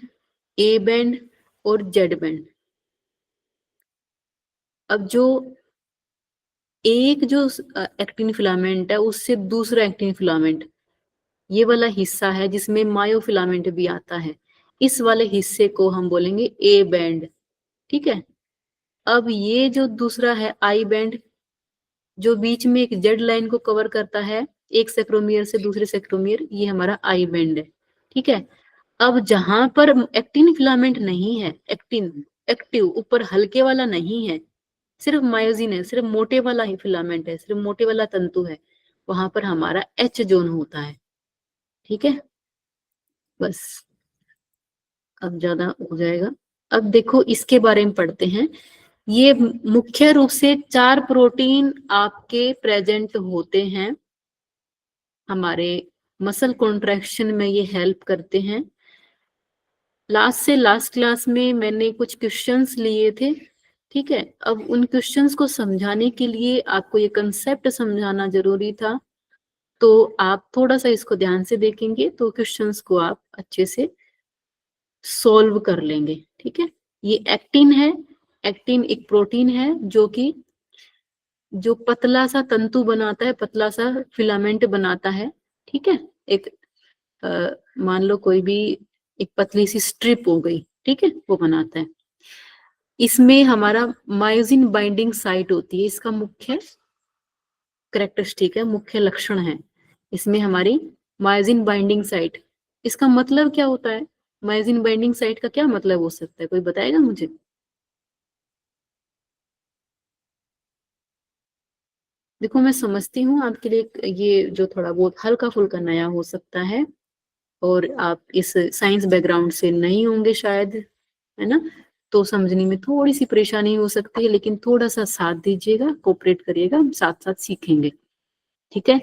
ए बैंड और जेड बैंड। अब जो एक जो एक्टिन फिलामेंट है उससे दूसरा एक्टिन फिलामेंट, ये वाला हिस्सा है जिसमें मायोफिलामेंट भी आता है, इस वाले हिस्से को हम बोलेंगे ए बैंड, ठीक है। अब ये जो दूसरा है आई बैंड, जो बीच में एक जेड लाइन को कवर करता है, एक सेक्रोमियर से दूसरे सेक्रोमियर, ये हमारा आई बैंड है, ठीक है। अब जहां पर एक्टिन फिलामेंट नहीं है, एक्टिन एक्टिव ऊपर हल्के वाला नहीं है, सिर्फ मायोसिन है, सिर्फ मोटे वाला ही फिलामेंट है, सिर्फ मोटे वाला तंतु है, वहां पर हमारा एच जोन होता है, ठीक है। बस, अब ज्यादा हो जाएगा। अब देखो इसके बारे में पढ़ते हैं। ये मुख्य रूप से 4 प्रोटीन आपके प्रेजेंट होते हैं, हमारे मसल कॉन्ट्रैक्शन में ये हेल्प करते हैं। लास्ट से लास्ट क्लास में मैंने कुछ क्वेश्चंस लिए थे, ठीक है। अब उन क्वेश्चंस को समझाने के लिए आपको ये कंसेप्ट समझाना जरूरी था, तो आप थोड़ा सा इसको ध्यान से देखेंगे तो क्वेश्चंस को आप अच्छे से सोल्व कर लेंगे। ठीक है, ये एक्टिन है। एक्टिन एक प्रोटीन है जो पतला सा तंतु बनाता है, पतला सा फिलामेंट बनाता है। ठीक है, एक मान लो कोई भी एक पतली सी स्ट्रिप हो गई, ठीक है, वो बनाता है। इसमें हमारा मायोसिन बाइंडिंग साइट होती है, इसका मुख्य कैरेक्टरिस्टिक है, मुख्य लक्षण है इसमें हमारी मायोसिन बाइंडिंग साइट। इसका मतलब क्या होता है? मायोसिन बाइंडिंग साइट का क्या मतलब हो सकता है, कोई बताएगा मुझे? देखो, मैं समझती हूँ आपके लिए ये जो थोड़ा बहुत हल्का फुल्का नया हो सकता है, और आप इस साइंस बैकग्राउंड से नहीं होंगे शायद, है ना, तो समझने में थोड़ी सी परेशानी हो सकती है, लेकिन थोड़ा सा साथ दीजिएगा, कोऑपरेट करिएगा, हम साथ साथ सीखेंगे। ठीक है,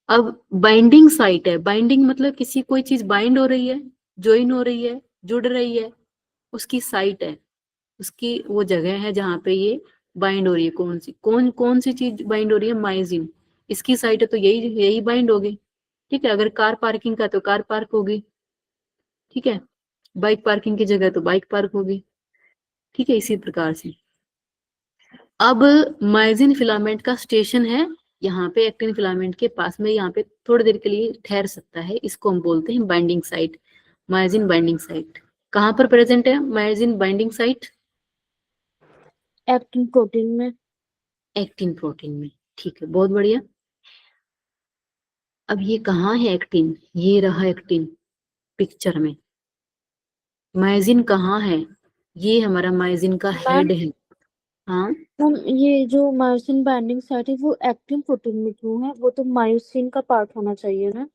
अब बाइंडिंग साइट है। बाइंडिंग मतलब किसी कोई चीज बाइंड हो रही है, ज्वाइन हो रही है, जुड़ रही है, उसकी साइट है, उसकी वो जगह है जहाँ पे ये बाइंड हो रही है। कौन सी चीज बाइंड हो रही है? माइसिन। इसकी साइट है तो यही यही बाइंड होगी। ठीक है, अगर कार पार्किंग का तो कार पार्क होगी। ठीक है, बाइक पार्किंग की जगह तो बाइक पार्क होगी। ठीक है, इसी प्रकार से अब माइसिन फिलामेंट का स्टेशन है यहाँ पे, एक्टिन फिलामेंट के पास में, यहाँ पे थोड़ी देर के लिए ठहर सकता है, इसको हम बोलते हैं बाइंडिंग साइट, माइसिन बाइंडिंग साइट। कहाँ पर प्रेजेंट है माइसिन बाइंडिंग साइट? एक्टिन प्रोटीन में। एक्टिन प्रोटीन में। ठीक है, बहुत बढ़िया। अब ये कहाँ है एक्टिन? ये रहा एक्टिन पिक्चर में। माइसिन कहाँ है? ये हमारा माइसिन का मैम हेड है। हाँ, मैम ये जो मायोसिन बाइंडिंग साइट है वो एक्टिन प्रोटीन में क्यों है? वो तो मायोसिन का पार्ट होना चाहिए ना। ये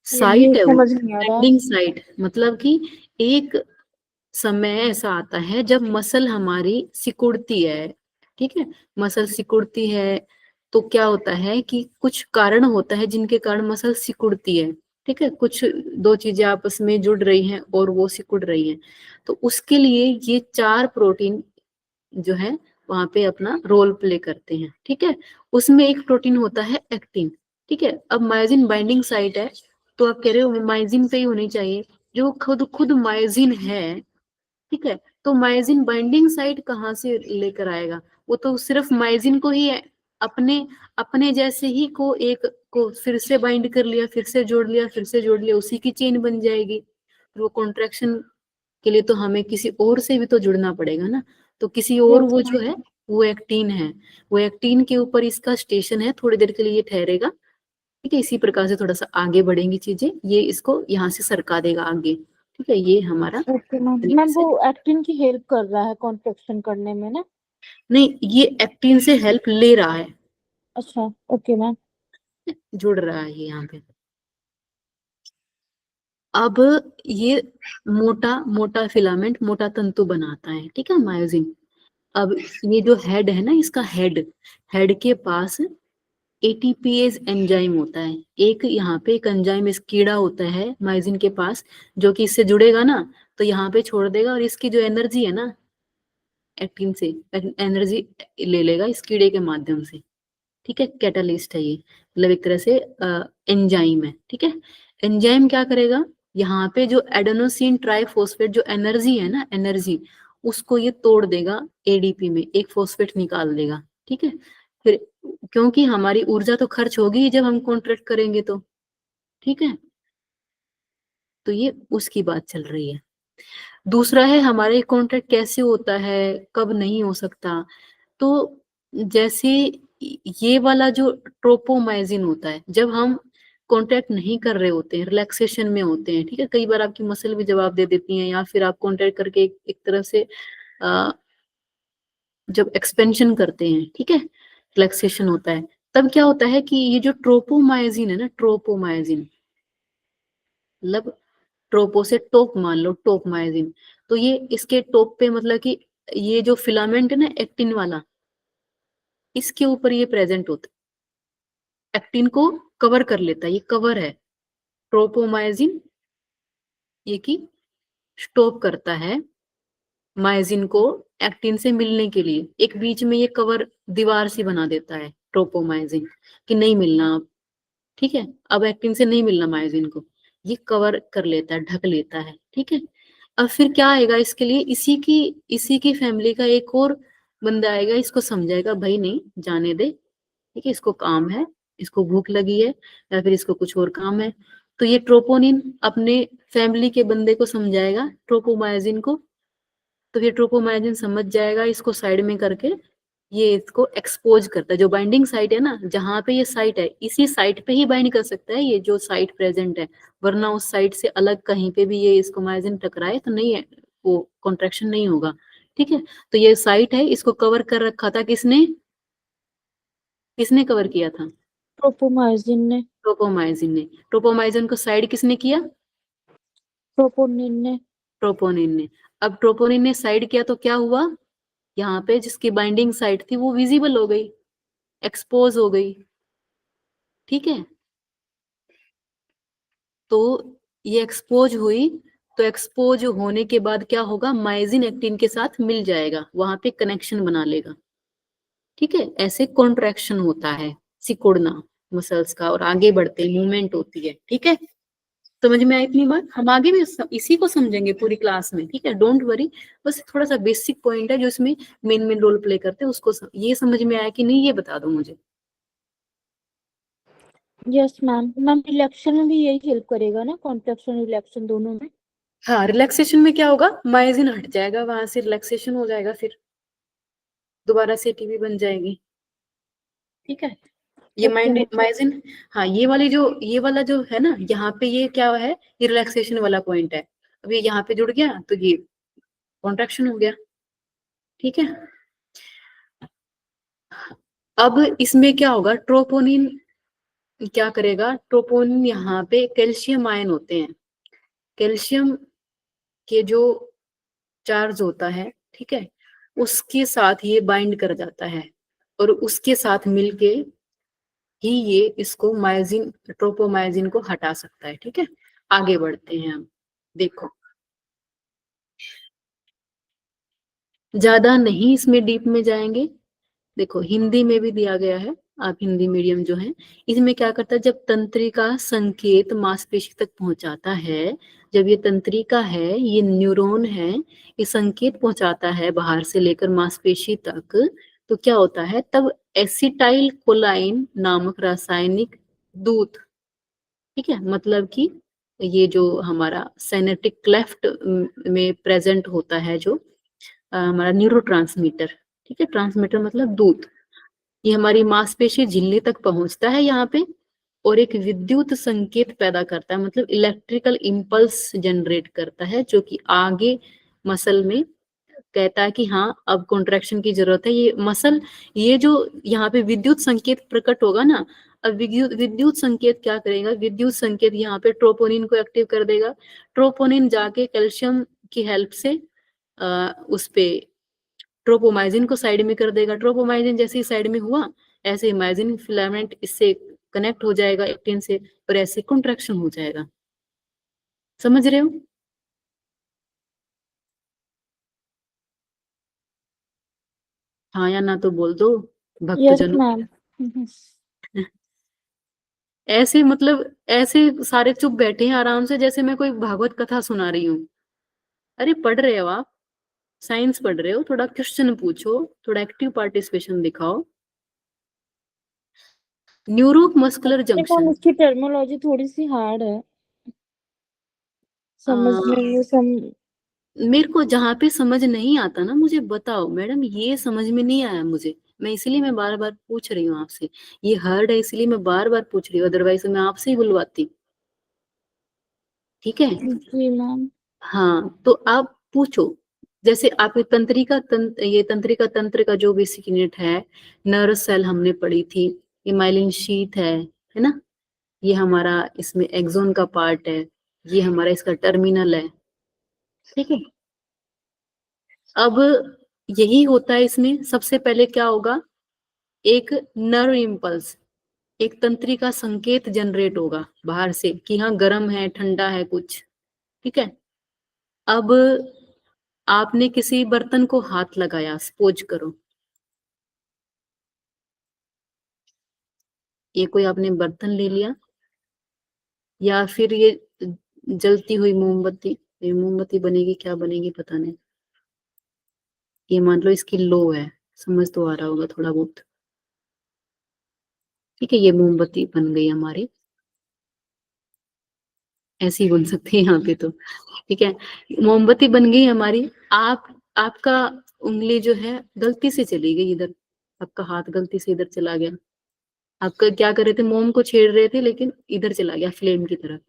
साइट है वो, समझ नहीं आ रहा है। Binding site. मतलब कि एक समय ऐसा आता है जब मसल हमारी सिकुड़ती है। ठीक है, मसल सिकुड़ती है तो क्या होता है कि कुछ कारण होता है जिनके कारण मसल सिकुड़ती है। ठीक है, कुछ दो चीजें आपस में जुड़ रही हैं और वो सिकुड़ रही हैं, तो उसके लिए ये 4 प्रोटीन जो है वहां पे अपना रोल प्ले करते हैं। ठीक है, उसमें एक प्रोटीन होता है एक्टिन। ठीक है, अब मायोसिन बाइंडिंग साइट है तो आप कह रहे हो मायोसिन पे ही होनी चाहिए, जो खुद खुद मायोसिन है। ठीक है, तो मायोसिन बाइंडिंग साइट कहाँ से लेकर आएगा? वो तो सिर्फ मायोसिन को ही अपने अपने जैसे ही को एक को फिर से बाइंड कर लिया, फिर से जोड़ लिया, फिर से जोड़ लिया, उसी की चेन बन जाएगी। वो कॉन्ट्रैक्शन के लिए तो हमें किसी और से भी तो जुड़ना पड़ेगा ना, तो किसी और वो जो है वो एक्टिन है। वो एक्टिन के ऊपर इसका स्टेशन है, थोड़ी देर के लिए ये ठहरेगा। ठीक है, इसी प्रकार से थोड़ा सा आगे बढ़ेंगी चीजें, ये इसको यहाँ से सरका देगा आगे। ठीक है, ये हमारा ओके मैम। मैम वो एक्टिन की हेल्प कर रहा है कॉन्ट्रैक्शन करने में ना। नहीं, ये एक्टिन से हेल्प ले रहा है, अच्छा ओके मैम। जुड़ रहा है ये यहाँ पे। अब ये मोटा मोटा फिलामेंट, मोटा तंतु बनाता है। ठीक है, मायोसिन। अब ये जो हेड है ना, इसका हेड, हेड के पास एटीपीएज एंजाइम होता है। एक यहाँ पे एक एंजाइम, इस कीड़ा होता है मायोसिन के पास, जो कि इससे जुड़ेगा ना तो यहाँ पे छोड़ देगा, और इसकी जो एनर्जी है ना, एक्टिन से एनर्जी ले लेगा इस कीड़े के माध्यम से। ठीक है, कैटालिस्ट है ये, मतलब एक तरह से एंजाइम है। ठीक है, एंजाइम क्या करेगा, यहाँ पे जो एडेनोसिन ट्राइफॉस्फेट जो एनर्जी है ना, एनर्जी, उसको ये तोड़ देगा, एडीपी में एक फॉस्फेट निकाल देगा। ठीक है, फिर क्योंकि हमारी ऊर्जा तो खर्च होगी ही जब हम कॉन्ट्रैक्ट करेंगे तो। ठीक है, तो ये उसकी बात चल रही है। दूसरा है हमारे कॉन्ट्रैक्ट कैसे होता है, कब नहीं हो सकता। तो जैसे ये वाला जो ट्रोपोमाइसिन होता है, जब हम कॉन्ट्रैक्ट नहीं कर रहे होते हैं, रिलैक्सेशन में होते हैं। ठीक है, कई बार आपकी मसल भी जवाब दे देती हैं, या फिर आप कॉन्ट्रैक्ट करके एक तरह से जब एक्सपेंशन करते हैं, ठीक है, रिलैक्सेशन होता है, तब क्या होता है कि ये जो ट्रोपोमाइसिन है ना, ट्रोपोमाइसिन मतलब ट्रोपो से टोप मान लो, टोपमाइसिन, तो ये इसके टोप पे मतलब कि ये जो फिलामेंट है ना एक्टिन वाला, इसके ऊपर ये प्रेजेंट होता है, एक्टिन को कवर कर लेता है, ये कवर है ट्रोपोमाइसिन, ये की स्टॉप करता है माइसिन को एक्टिन से मिलने के लिए। एक बीच में ये कवर दीवार सी बना देता है ट्रोपोमाइसिन कि नहीं मिलना अब। ठीक है, अब एक्टिन से नहीं मिलना माइसिन को, ये कवर कर लेता है, ढक लेता है, ठीक है। अब फिर क्या आएगा इसके लिए, इसी की फैमिली का एक और बंदा आएगा, इसको समझाएगा भाई नहीं जाने दे, ठीक है, इसको काम है, इसको भूख लगी है, या फिर इसको कुछ और काम है। तो ये ट्रोपोनिन अपने फैमिली के बंदे को समझाएगा, ट्रोपोमायोजिन को। तो ये ट्रोपोमायोजिन समझ जाएगा, इसको साइड में करके ये इसको एक्सपोज करता है। जो बाइंडिंग साइट है ना, जहां पे ये साइट है, इसी साइट पे ही बाइंड कर सकता है ये जो साइट प्रेजेंट है, वरना उस साइट से अलग कहीं पे भी ये इसको मायोजिन टकराए तो नहीं है, वो कॉन्ट्रैक्शन नहीं होगा, ठीक है। तो ये साइट है, इसको कवर कर रखा था किसने, किसने कवर किया था, ट्रोपोमायोजिन ने। ट्रोपोमायोजिन ने। ट्रोपोमायोजिन को साइड किसने किया, ट्रोपोनिन ने। ट्रोपोनिन ने। अब ट्रोपोनिन ने साइड किया तो क्या हुआ, यहाँ पे जिसकी बाइंडिंग साइट थी वो विजिबल हो गई, एक्सपोज हो गई, ठीक है। तो ये एक्सपोज हुई, तो एक्सपोज होने के बाद क्या होगा, मायोजिन एक्टिन के साथ मिल जाएगा, वहां पे कनेक्शन बना लेगा, ठीक है। ऐसे कॉन्ट्रैक्शन होता है सिकुड़ना मसल्स का, और आगे बढ़ते मूवमेंट होती है, ठीक है। समझ में आई इतनी बात, हम आगे भी इसी को समझेंगे पूरी क्लास में, ठीक है, डोंट वरी। बस थोड़ा सा बेसिक पॉइंट है जो इसमें मेन रोल प्ले करते हैं, उसको ये समझ में आया कि नहीं ये बता दो मुझे। Yes ma'am. मैम रिलैक्शन में भी यही हेल्प करेगा ना, कॉन्ट्रैक्शन रिलैक्शन दोनों में। हाँ, रिलैक्सेशन में क्या होगा, मायोजिन हट जाएगा, वहां से रिलैक्सेशन हो जाएगा, फिर दोबारा से टीबी बन जाएगी, ठीक है। ये मायोजिन, हाँ, ये वाला जो है ना, यहाँ पे ये क्या है, ये रिलैक्सेशन वाला पॉइंट है। अब ये यहाँ पे जुड़ गया तो ये कॉन्ट्रैक्शन हो गया, ठीक है। अब इसमें क्या होगा, ट्रोपोनिन क्या करेगा, ट्रोपोनिन यहाँ पे कैल्शियम आयन होते हैं, कैल्शियम के जो चार्ज होता है, ठीक है, उसके साथ ये बाइंड कर जाता है, और उसके साथ मिलके ही ये इसको मायोजिन, ट्रोपोमायोजिन को हटा सकता है, ठीक है। आगे बढ़ते हैं हम, देखो ज्यादा नहीं इसमें डीप में जाएंगे। देखो हिंदी में भी दिया गया है, आप हिंदी मीडियम जो है, इसमें क्या करता है, जब तंत्रिका संकेत मांसपेशी तक पहुंचाता है, जब ये तंत्रिका है, ये न्यूरॉन है, ये संकेत पहुंचाता है बाहर से लेकर मांसपेशी तक, तो क्या होता है, तब एसिटाइल कोलाइन नामक रासायनिक दूत, ठीक है, मतलब कि ये जो हमारा साइनेप्टिक क्लेफ्ट में प्रेजेंट होता है, जो हमारा न्यूरोट्रांसमीटर, ठीक है, ट्रांसमीटर मतलब दूत, ये हमारी मांसपेशी झिल्ली तक पहुंचता है यहाँ पे, और एक विद्युत संकेत पैदा करता है, मतलब इलेक्ट्रिकल इंपल्स जनरेट करता है, जो कि आगे मसल में कहता है कि हाँ अब कॉन्ट्रैक्शन की जरूरत है। ये मसल, ये जो यहाँ पे विद्युत संकेत प्रकट होगा ना, अब विद्युत संकेत क्या करेगा, विद्युत संकेत यहाँ पे ट्रोपोनिन को एक्टिव कर देगा, ट्रोपोनिन जाके कैल्शियम की हेल्प से उस पे ट्रोपोमायोजिन को साइड में कर देगा, ट्रोपोमायोजिन जैसे ही साइड में हुआ, ऐसे ही मायोजिन फिलामेंट इससे कनेक्ट हो जाएगा एक्टिन से, और ऐसे कॉन्ट्रैक्शन हो जाएगा। समझ रहे हो, हाँ या ना तो बोल दो यस भक्तजनों। मैम। ऐसे मतलब ऐसे सारे चुप बैठे हैं आराम से, जैसे मैं कोई भागवत कथा सुना रही हूँ। अरे पढ़ रहे हो आप, साइंस पढ़ रहे हो, थोड़ा क्वेश्चन पूछो, थोड़ा एक्टिव पार्टिसिपेशन दिखाओ। न्यूरो मस्कुलर जंक्शन, इसकी टर्मिनोलॉजी थोड़ी सी हार्ड है समझने में। मेरे को जहाँ पे समझ नहीं आता ना मुझे बताओ मैडम, ये समझ में नहीं आया मुझे, मैं इसलिए मैं बार बार पूछ रही हूँ आपसे, ये हार्ड है इसलिए मैं बार बार पूछ रही हूँ, अदरवाइज मैं आपसे ही बुलवाती, ठीक है। जी मैम। हाँ तो आप पूछो, जैसे आप ये तंत्रिका तंत्र का जो बेसिक यूनिट है, नर्व सेल हमने पढ़ी थी, ये माइलिन शीथ है ना, ये हमारा इसमें एक्सोन का पार्ट है, ये हमारा इसका टर्मिनल है, ठीक है। अब यही होता है इसमें, सबसे पहले क्या होगा, एक नर्व इम्पल्स, एक तंत्रिका संकेत जनरेट होगा बाहर से कि हाँ गर्म है ठंडा है कुछ, ठीक है। अब आपने किसी बर्तन को हाथ लगाया, सपोज करो ये कोई आपने बर्तन ले लिया, या फिर ये जलती हुई मोमबत्ती, ये मोमबत्ती बनेगी, क्या बनेगी पता नहीं। ये मान लो इसकी लो है, समझ तो आ रहा होगा थोड़ा बहुत। ठीक है, ये मोमबत्ती बन गई हमारी, ऐसी बन सकती है यहाँ पे तो। ठीक है, मोमबत्ती बन गई हमारी। आपका उंगली जो है गलती से चली गई इधर, आपका हाथ गलती से इधर चला गया। आपका क्या कर रहे थे, मोम को छेड़ रहे थे, लेकिन इधर चला गया फ्लेम की तरफ,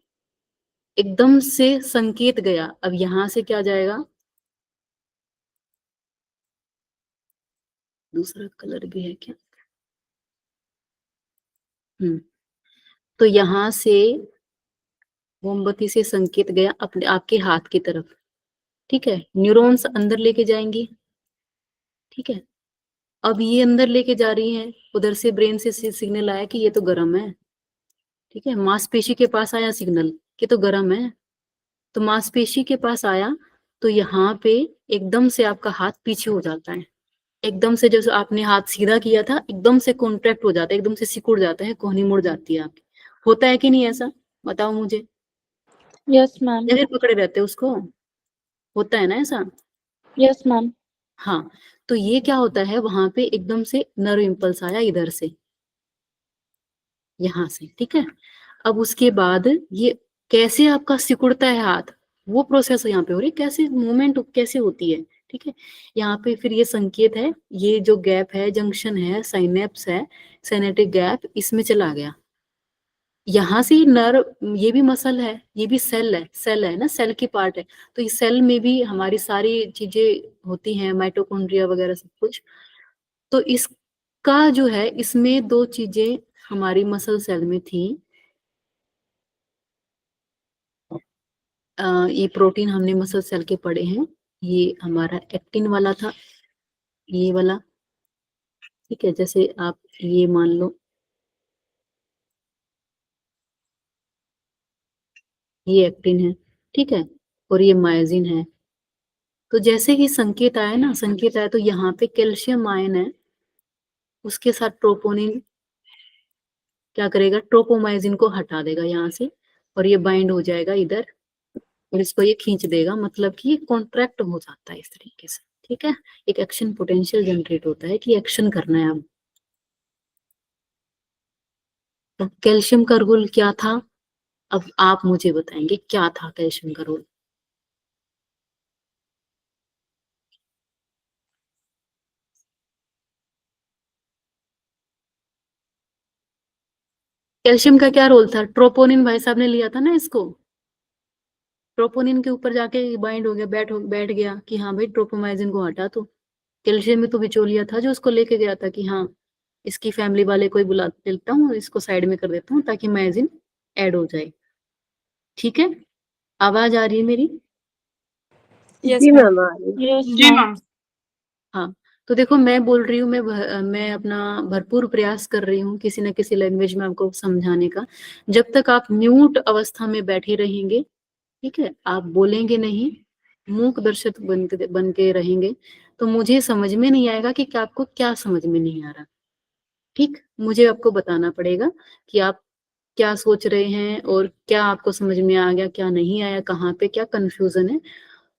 एकदम से संकेत गया। अब यहां से क्या जाएगा, दूसरा कलर भी है क्या, तो यहां से मोमबत्ती से संकेत गया अपने आपके हाथ की तरफ। ठीक है, न्यूरॉन्स अंदर लेके जाएंगी। ठीक है, अब ये अंदर लेके जा रही है, उधर से ब्रेन से सिग्नल आया कि ये तो गर्म है। ठीक है, मांसपेशी के पास आया सिग्नल कि तो गर्म है, तो मांसपेशी के पास आया, तो यहाँ पे एकदम से आपका हाथ पीछे हो जाता है। एकदम से जैसे आपने हाथ सीधा किया था, एकदम से कॉन्ट्रैक्ट हो जाता है, एकदम से सिकुड़ जाता है, कोहनी मुड़ जाती है आपकी। होता है कि नहीं ऐसा, बताओ मुझे। Yes ma'am. या फिर पकड़े रहते हैं उसको, होता है ना ऐसा। Yes ma'am. हाँ, तो ये क्या होता है, वहां पे एकदम से नर्व इम्पल्स आया इधर से, यहाँ से। ठीक है, अब उसके बाद ये कैसे आपका सिकुड़ता है हाथ, वो प्रोसेस यहाँ पे हो रही है, कैसे मूवमेंट कैसे होती है। ठीक है, यहाँ पे फिर ये संकेत है, ये जो गैप है, जंक्शन है, साइनेप्स है, साइनेटिक गैप, इसमें चला गया। यहाँ से नर्व, ये भी मसल है, ये भी सेल है ना, सेल की पार्ट है। तो इस सेल में भी हमारी सारी चीजें होती हैं, माइटोकॉन्ड्रिया वगैरह सब कुछ। तो इसका जो है, इसमें दो चीजें हमारी मसल सेल में थी। ये प्रोटीन हमने मसल सेल के पढ़े हैं, ये हमारा एक्टिन वाला था, ये वाला। ठीक है, जैसे आप ये मान लो, ये एक्टिन है। ठीक है, और ये मायोसिन है। तो जैसे ही संकेत आया ना, संकेत आया, तो यहाँ पे कैल्शियम आयन है, उसके साथ ट्रोपोनिन क्या करेगा, ट्रोपोमाइसिन को हटा देगा यहाँ से, और ये बाइंड हो जाएगा इधर, और इसको ये खींच देगा, मतलब कि ये कॉन्ट्रैक्ट हो जाता है इस तरीके से। ठीक है, एक एक्शन पोटेंशियल जनरेट होता है कि एक्शन करना है अब। तो कैल्शियम का रोल क्या था, अब आप मुझे बताएंगे क्या था कैल्शियम का रोल। कैल्शियम का क्या रोल था, ट्रोपोनिन भाई साहब ने लिया था ना इसको, ट्रोपोनिन के ऊपर जाके बाइंड हो गया, बैठ गया कि हाँ भाई ट्रोपोमाइसिन को हटा। तो कैल्शियम में तो बिचौलिया था जो उसको लेके गया था कि हाँ इसकी फैमिली वाले कोई बुला लेता हूँ, इसको साइड में कर देता हूँ ताकि माइसिन ऐड हो जाए। ठीक है, आवाज आ रही है मेरी। यस जी मैम। मैम आ रही है। यस जी मैम। मैम। हाँ, तो देखो मैं बोल रही हूँ, मैं अपना भरपूर प्रयास कर रही हूँ किसी न किसी लैंग्वेज में आपको समझाने का। जब तक आप म्यूट अवस्था में बैठे रहेंगे, ठीक है, आप बोलेंगे नहीं, मूक दर्शक बन के रहेंगे, तो मुझे समझ में नहीं आएगा कि आपको क्या समझ में नहीं आ रहा। ठीक, मुझे आपको बताना पड़ेगा कि आप क्या सोच रहे हैं, और क्या आपको समझ में आ गया, क्या नहीं आया, कहाँ पे क्या कंफ्यूजन है,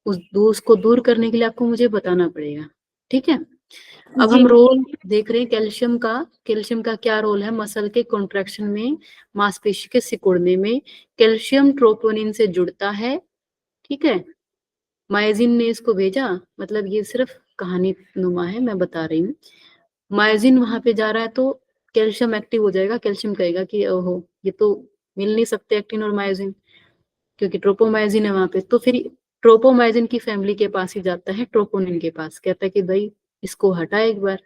उसको दूर करने के लिए आपको मुझे बताना पड़ेगा। ठीक है, अब जी हम मैम। रोल देख रहे हैं कैल्शियम का क्या रोल है मसल के कॉन्ट्रैक्शन में, मांसपेशी के सिकुड़ने में। कैल्शियम ट्रोपोनिन से जुड़ता है। ठीक है, मायोसिन ने इसको भेजा, मतलब ये सिर्फ कहानी नुमा है, मैं बता रही हूँ। मायोसिन वहां पे जा रहा है, तो कैल्शियम एक्टिव हो जाएगा, कैल्शियम कहेगा कि ओहो ये तो मिल नहीं सकते एक्टिन और मायोसिन, क्योंकि ट्रोपोमायोसिन है वहां पे। तो फिर ट्रोपोमायोसिन की फैमिली के पास ही जाता है, ट्रोपोनिन के पास, कहता है कि भाई इसको हटा एक बार,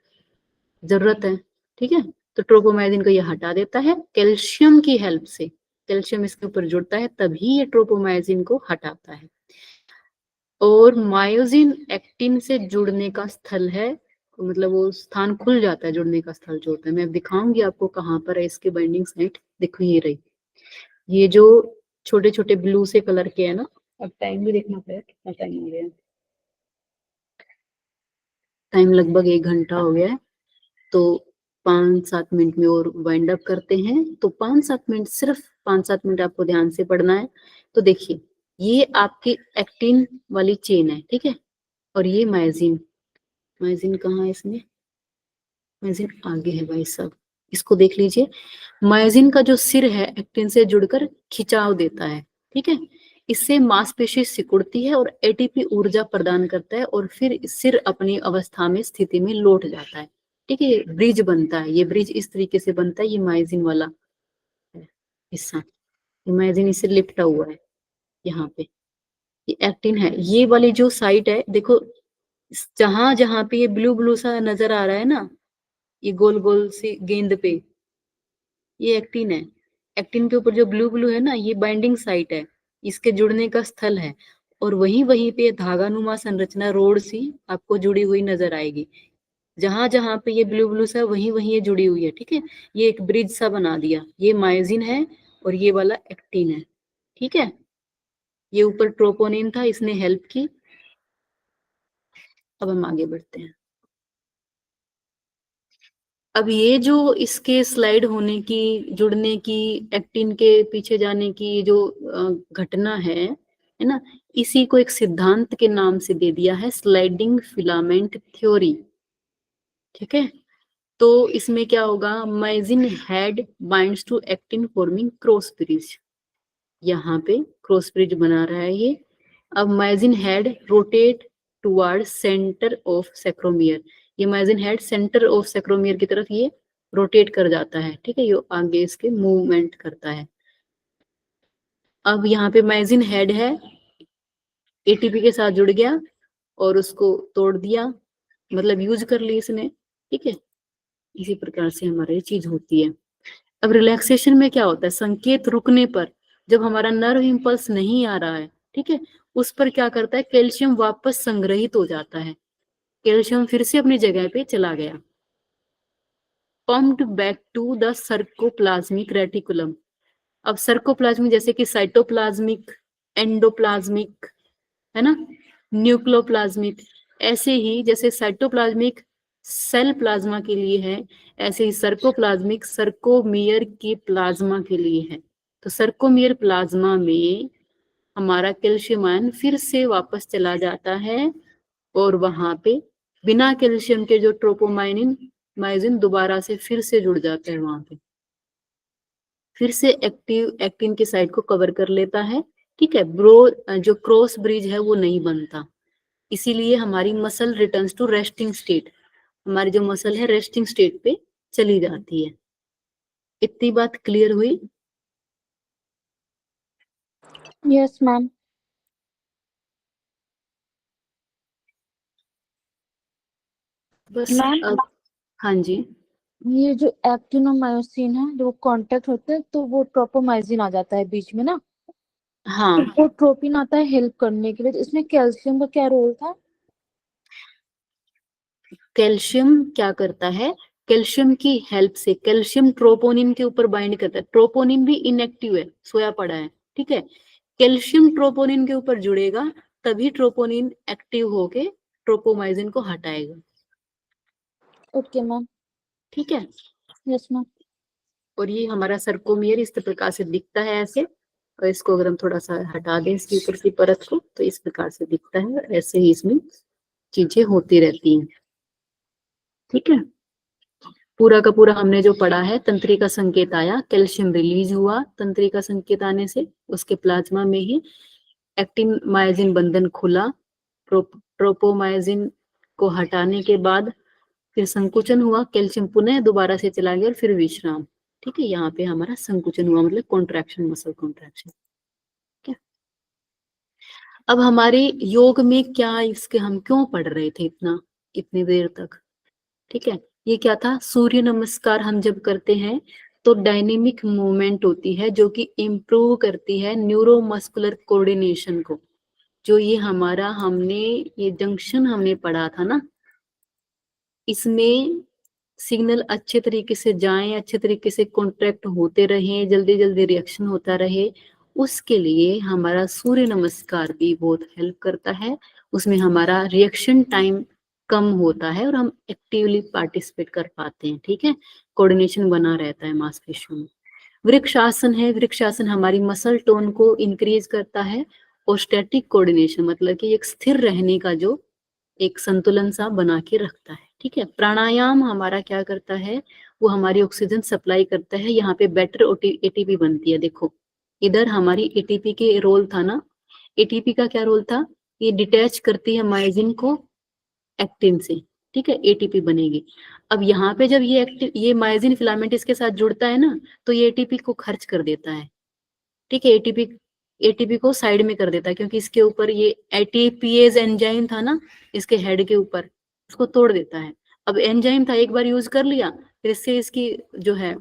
जरूरत है। ठीक है, तो ट्रोपोमायोसिन को ये हटा देता है कैल्शियम की हेल्प से, कैल्शियम इसके ऊपर जुड़ता है, तभी ये ट्रोपोमायोसिन को हटाता है। और मायोसिन एक्टिन से जुड़ने का स्थल है, मतलब वो स्थान खुल जाता है, जुड़ने का स्थल जो होता है। मैं दिखाऊंगी आपको कहाँ पर है इसके बाइंडिंग साइट, देखो ये रही, ये जो छोटे छोटे ब्लू से कलर के है ना। अब टाइम भी देखना पड़ेगा, कितना टाइम हो गया है, टाइम लगभग 1 घंटा हो गया है। तो 5-7 मिनट में और वाइंड अप करते हैं। तो 5-7 मिनट, सिर्फ 5-7 मिनट आपको ध्यान से पढ़ना है। तो देखिए, ये आपकी एक्टिन वाली चेन है, ठीक है, और ये मायोसिन। मायोसिन कहाँ है इसमें? मायोसिन आगे है भाई साहब, इसको देख लीजिए। मायोसिन का जो सिर है एक्टिन से जुड़कर खिंचाव देता है, ठीक है। इससे मांसपेशी सिकुड़ती है और एटीपी ऊर्जा प्रदान करता है और फिर सिर अपनी अवस्था में स्थिति में लौट जाता है, ठीक है। ब्रिज बनता है, ये ब्रिज इस तरीके से बनता है। ये मायोसिन वाला हिस्सा, ये मायोसिन इससे लिपटा हुआ है यहाँ पे, ये एक्टिन है। ये वाली जो साइट है, देखो जहां जहां पे ये ब्लू ब्लू सा नजर आ रहा है ना, ये गोल गोल सी गेंद पे, ये एक्टिन है। एक्टिन के ऊपर जो ब्लू ब्लू है ना, ये बाइंडिंग साइट है, इसके जुड़ने का स्थल है। और वहीं वहीं पे धागानुमा संरचना रोड सी आपको जुड़ी हुई नजर आएगी। जहां जहां पे ये ब्लू ब्लू सा, वहीं वहीं ये जुड़ी हुई है, ठीक है। ये एक ब्रिज सा बना दिया। ये मायोसिन है और ये वाला एक्टिन है, ठीक है। ये ऊपर ट्रोपोनिन था, इसने हेल्प की। अब हम आगे बढ़ते हैं। अब ये जो इसके स्लाइड होने की, जुड़ने की, एक्टिन के पीछे जाने की जो घटना है ना, इसी को एक सिद्धांत के नाम से दे दिया है, स्लाइडिंग फिलामेंट थ्योरी, ठीक है। तो इसमें क्या होगा, myosin head binds to actin forming cross bridge. यहाँ पे क्रॉस ब्रिज बना रहा है ये। अब myosin head rotate toward center of sarcomere. ये myosin head center of sarcomere की तरफ ये रोटेट कर जाता है, ठीक है। ये आगे इसके मूवमेंट करता है। अब यहाँ पे मायोसिन हेड है, एटीपी के साथ जुड़ गया और उसको तोड़ दिया, मतलब यूज कर ली इसने, ठीक है। इसी प्रकार से हमारी ये चीज होती है। अब रिलैक्सेशन में क्या होता है, संकेत रुकने पर, जब हमारा नर्व इंपल्स नहीं आ रहा है, ठीक है, उस पर क्या करता है, कैल्शियम वापस संग्रहित हो जाता है। कैल्शियम फिर से अपनी जगह पे चला गया। Pumped back to the sarcoplasmic reticulum. अब सर्कोप्लाज्मिक जैसे कि साइटोप्लाज्मिक, एंडोप्लाज्मिक, है ना, न्यूक्लियोप्लाज्मिक, ऐसे ही जैसे साइटोप्लाज्मिक सेल प्लाज्मा के लिए है, ऐसे ही सर्कोप्लाज्मिक सर्कोमियर के प्लाज्मा के लिए है। तो सर्कोमियर प्लाज्मा में हमारा कैल्शियम आयन फिर से वापस चला जाता है और वहां पे बिना कैल्शियम के जो ट्रोपोमाइनिन मायोसिन दोबारा से फिर से जुड़ जाता है, वहां पे फिर से एक्टिन की साइड को कवर कर लेता है, ठीक है। जो क्रॉस ब्रिज है वो नहीं बनता, इसीलिए हमारी muscle returns to resting state. हमारी जो मसल है रेस्टिंग स्टेट पे चली जाती है। इतनी बात क्लियर हुई? Yes ma'am. बस मैम, अब, हाँ जी, ये जो एक्टिन और मायोसिन है, जब वो कांटेक्ट होते हैं तो वो ट्रोपोमाइसिन आ जाता है बीच में ना, हाँ। तो वो ट्रोपिन आता है हेल्प करने के लिए। तो इसमें कैल्शियम का क्या रोल था? कैल्शियम क्या करता है, कैल्शियम की हेल्प से कैल्शियम ट्रोपोनिन के ऊपर बाइंड करता है। ट्रोपोनिन भी इनएक्टिव है, सोया पड़ा है, ठीक है। कैल्शियम ट्रोपोनिन के ऊपर जुड़ेगा, तभी ट्रोपोनिन एक्टिव होके ट्रोपोमाइसिन को हटाएगा, ओके मैम। ठीक है। Yes ma'am. और ये हमारा सर्कोमियर इस प्रकार से दिखता है ऐसे, और इसको अगर हम थोड़ा सा हटा दें इसकी ऊपर की परत को, तो इस प्रकार से दिखता है। ऐसे ही इसमें चीजें होती रहती हैं, ठीक है। पूरा का पूरा हमने जो पढ़ा है, तंत्रिका संकेत आया, कैल्शियम रिलीज हुआ, तंत्रिका संकेत आने से उसके प्लाज्मा में ही एक्टिन मायोसिन बंधन खुला। ट्रोपोमायोसिन को हटाने के बाद फिर संकुचन हुआ, कैल्शियम पुनः दोबारा से चला गया और फिर विश्राम, ठीक है। यहाँ पे हमारा संकुचन हुआ, मतलब कॉन्ट्रैक्शन, मसल कॉन्ट्रैक्शन, ठीक है। अब हमारे योग में क्या, इसके हम क्यों पढ़ रहे थे इतनी देर तक, ठीक है। ये क्या था, सूर्य नमस्कार हम जब करते हैं तो डायनेमिक मूवमेंट होती है जो कि इम्प्रूव करती है न्यूरोमस्कुलर कोऑर्डिनेशन को। जो ये हमारा ये जंक्शन हमने पढ़ा था ना, इसमें सिग्नल अच्छे तरीके से जाएं, अच्छे तरीके से कॉन्ट्रैक्ट होते रहे, जल्दी जल्दी रिएक्शन होता रहे, उसके लिए हमारा सूर्य नमस्कार भी बहुत हेल्प करता है। उसमें हमारा रिएक्शन टाइम कम होता है और हम एक्टिवली पार्टिसिपेट कर पाते हैं, ठीक है, कोऑर्डिनेशन बना रहता है मांसपेशियों में। वृक्षासन है, वृक्षासन हमारी मसल टोन को इंक्रीज करता है और स्टैटिक कोऑर्डिनेशन मतलब कि एक स्थिर रहने का जो एक संतुलन सा बना के रखता है, ठीक है। प्राणायाम हमारा क्या करता है, वो हमारी ऑक्सीजन सप्लाई करता है, यहाँ पे बेटर एटीपी बनती है। देखो इधर हमारी एटीपी के रोल था ना, एटीपी का क्या रोल था, ये डिटैच करती है मायोसिन को एक्टिन से, ठीक है, एटीपी बनेगी। अब यहाँ पे जब ये मायोसिन फिलामेंट इसके साथ जुड़ता है ना, तो ये एटीपी को खर्च कर देता है, ठीक है, एटीपी को साइड में कर देता है, क्योंकि इसके ऊपर ये एटीपीएज एंजाइम था ना इसके हेड के ऊपर, उसको तोड़ देता है। अब एंजाइम था, एक बार यूज कर लिया, फिर इससे इसकी जो है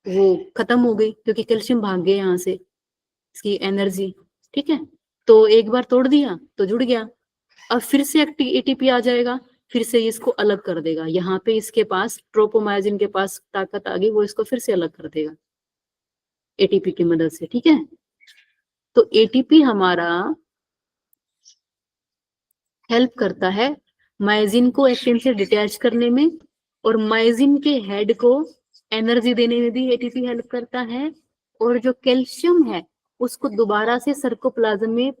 वो खत्म हो गई, क्योंकि कैल्शियम भाग गया यहाँ से, इसकी एनर्जी, ठीक है। तो एक बार तोड़ दिया तो जुड़ गया, अब फिर से एटीपी आ जाएगा, फिर से इसको अलग कर देगा। यहाँ पे इसके पास ट्रोपोमायोसिन के पास ताकत आ गई, वो इसको फिर से अलग कर देगा एटीपी की मदद से, ठीक है। तो एटीपी हमारा हेल्प करता है मायोसिन को एक्टिन से डिटैच करने में, और मायोसिन के हेड को एनर्जी देने में भी एटीपी हेल्प करता है, और जो कैल्शियम है उसको दोबारा से सार्कोप्लाज्म में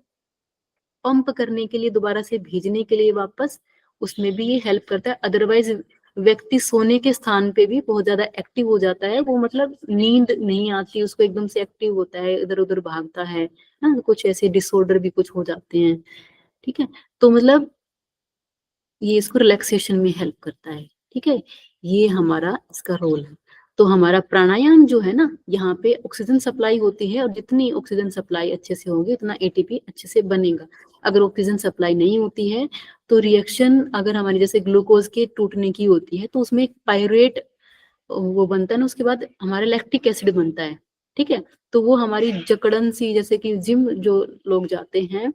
पंप करने के लिए, दोबारा से भेजने के लिए वापस, उसमें भी ये हेल्प करता है। अदरवाइज व्यक्ति सोने के स्थान पे भी बहुत ज्यादा एक्टिव हो जाता है, वो मतलब नींद नहीं आती उसको, एकदम से एक्टिव होता है, इधर उधर भागता है ना, कुछ ऐसे डिसऑर्डर भी कुछ हो जाते हैं, ठीक है। तो मतलब ये इसको रिलैक्सेशन में हेल्प करता है, ठीक है, ये हमारा इसका रोल है। तो हमारा प्राणायाम जो है ना, यहाँ पे ऑक्सीजन सप्लाई होती है, और जितनी ऑक्सीजन सप्लाई अच्छे से होगी उतना एटीपी अच्छे से बनेगा। अगर ऑक्सीजन सप्लाई नहीं होती है तो रिएक्शन अगर हमारी जैसे ग्लूकोज के टूटने की होती है, तो उसमें एक पायरेट वो बनता है ना, उसके बाद हमारा लैक्टिक एसिड बनता है, ठीक है। तो वो हमारी जकड़न सी, जैसे कि जिम जो लोग जाते हैं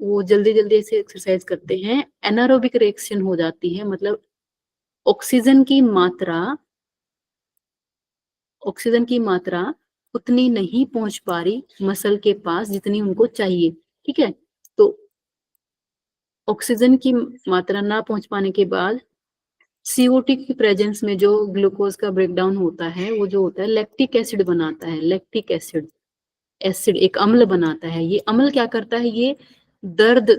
वो जल्दी जल्दी ऐसे एक्सरसाइज करते हैं, एनारोबिक रिएक्शन हो जाती है, मतलब ऑक्सीजन की मात्रा उतनी नहीं पहुंच पा रही मसल के पास जितनी उनको चाहिए, ठीक है। तो ऑक्सीजन की मात्रा ना पहुंच पाने के बाद CO2 की प्रेजेंस में जो ग्लूकोज का ब्रेकडाउन होता है, वो जो होता है लैक्टिक एसिड बनाता है, लैक्टिक एसिड एक अम्ल बनाता है। ये अम्ल क्या करता है, ये दर्द